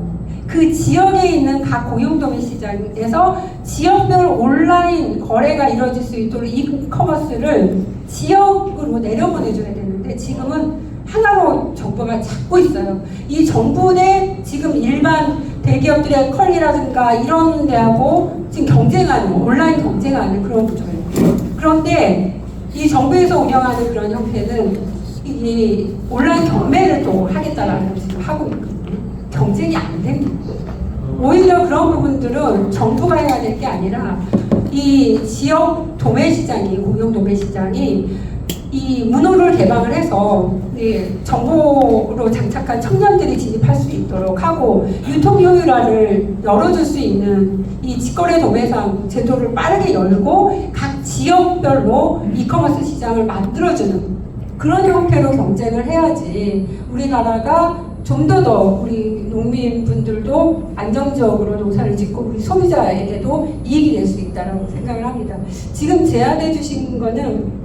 그 지역에 있는 각 공용 도매 시장에서 지역별 온라인 거래가 이루어질 수 있도록 이커머스를 지역으로 내려보내줘야 되는데, 지금은 하나로 정부가 잡고 있어요. 이 정부의 지금 일반 대기업들의 컬리라든가 이런 데하고 지금 경쟁하는, 온라인 경쟁하는 그런 구조예요. 그런데 이 정부에서 운영하는 그런 형태는 이 온라인 경매를 또 하겠다라는 지금 하고 있거든요. 경쟁이 안 됩니다. 오히려 그런 부분들은 정부가 해야 될 게 아니라 이 지역 도매 시장이, 공용 도매 시장이 이 문호를 개방을 해서 정보로 장착한 청년들이 진입할 수 있도록 하고, 유통 효율화를 열어줄 수 있는 이 직거래 도매상 제도를 빠르게 열고 각 지역별로 이커머스 시장을 만들어주는 그런 형태로 경쟁을 해야지 우리나라가 좀 더 우리 농민분들도 안정적으로 농사를 짓고 우리 소비자에게도 이익이 될 수 있다고 생각을 합니다. 지금 제안해 주신 거는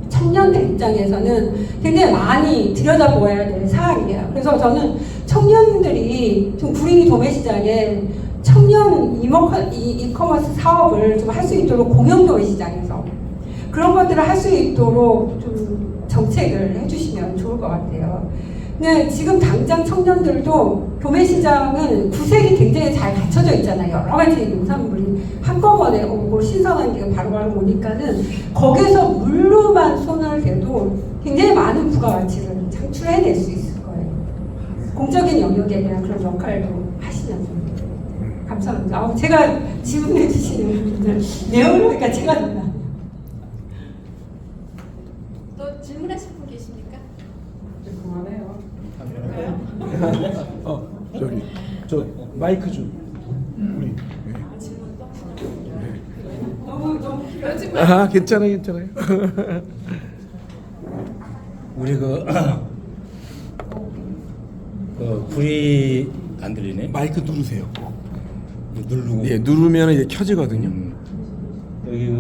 청년들 입장에서는 굉장히 많이 들여다보아야 될 사항이에요. 그래서 저는 청년들이 좀 구린이 도매시장에 청년 이커머스 사업을 좀 할 수 있도록 공영 도매시장에서 그런 것들을 할 수 있도록 좀 정책을 해주시면 좋을 것 같아요. 근데 지금 당장 청년들도 도매시장은 구색이 굉장히 잘 갖춰져 있잖아요. 여러 가지 농산물이 한꺼번에 오고 신선한 게 바로바로 오니까는 거기서 물로만 손을 대도 굉장히 많은 부가가치를 창출해낼 수 있을 거예요. 공적인 영역에 대한 그런 역할도 하시면서. 감사합니다. 제가 질문해 주시는 분들 내용을 보니까 제가 놀라요. 또 질문하실 분 계십니까? 이제 그만해요. 저기 저 마이크 좀 우리. 너무 요즘 아 괜찮아요. 우리 불이 안 들리네. 마이크 누르세요. 누르고. 예, 누르면 이제 켜지거든요. 여기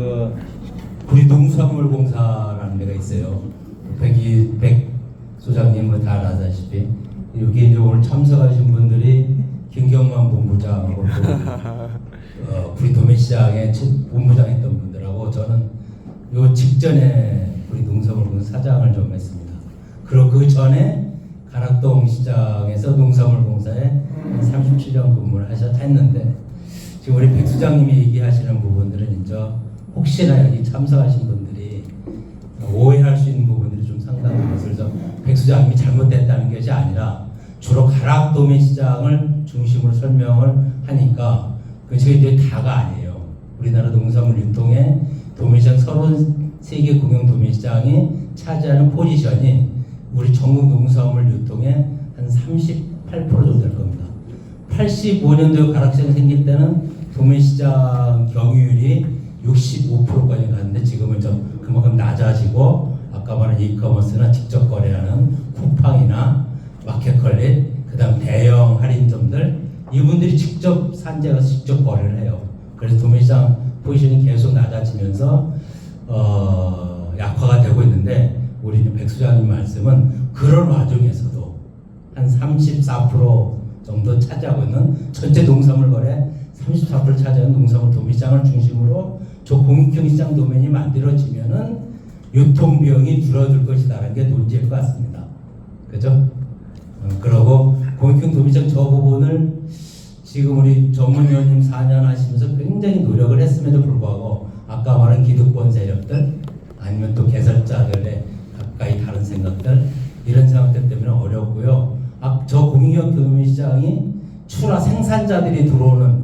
우리 농수산물공사라는 데가 있어요. 백 소장님은 다 아다시피 여기 이제 오늘 참석하신 분들이 김경만 본부장하고 또 우리 도매시장에 본부장 했던 분들하고 저는 요 직전에 우리 농산물공사 사장을 좀 했습니다. 그리고 그 전에 가락동 시장에서 농산물공사에 37년 근무를 했는데 지금 우리 백 소장님이 얘기하시는 부분들은 이제 혹시나 여기 참석하신 분들이 오해할 수 있는 부분들이 좀 상당한 것을 백 소장님이 잘못됐다는 것이 아니라 주로 가락도매 시장을 중심으로 설명을 하니까 그게 이제 다가 아니에요. 우리나라 농산물 유통에 도매시장 33개 공영 도매시장이 차지하는 포지션이 우리 전국 농산물 유통의 한 38% 정도 될 겁니다. 85년도에 가락시장이 생길 때는 도매시장 경유율이 65%까지 갔는데 지금은 좀 그만큼 낮아지고 아까 말한 이커머스나 직접 거래하는 쿠팡이나 마켓컬릿, 그다음 대형 할인점들 이분들이 직접 산지에 가서 직접 거래를 해요. 그래서 도매시장 포지션이 계속 낮아지면서 약화가 되고 있는데 우리 백 소장님 말씀은 그런 와중에서도 한 34% 정도 차지하고 있는 전체 농산물 거래 34% 차지하는 농산물 도매시장을 중심으로 저 공익형 시장 도면이 만들어지면은 유통 비용이 줄어들 것이다라는 게 논제일 것 같습니다. 그죠? 그러고 공익형 도매시장 저 부분을 지금 우리 전문위원님 4년 하시면서 굉장히 노력을 했음에도 불구하고 아까 말한 기득권 세력들 아니면 또 개설자들의 가까이 다른 생각들 이런 생각들 때문에 어렵고요. 저 공익형 도매시장이 추라 생산자들이 들어오는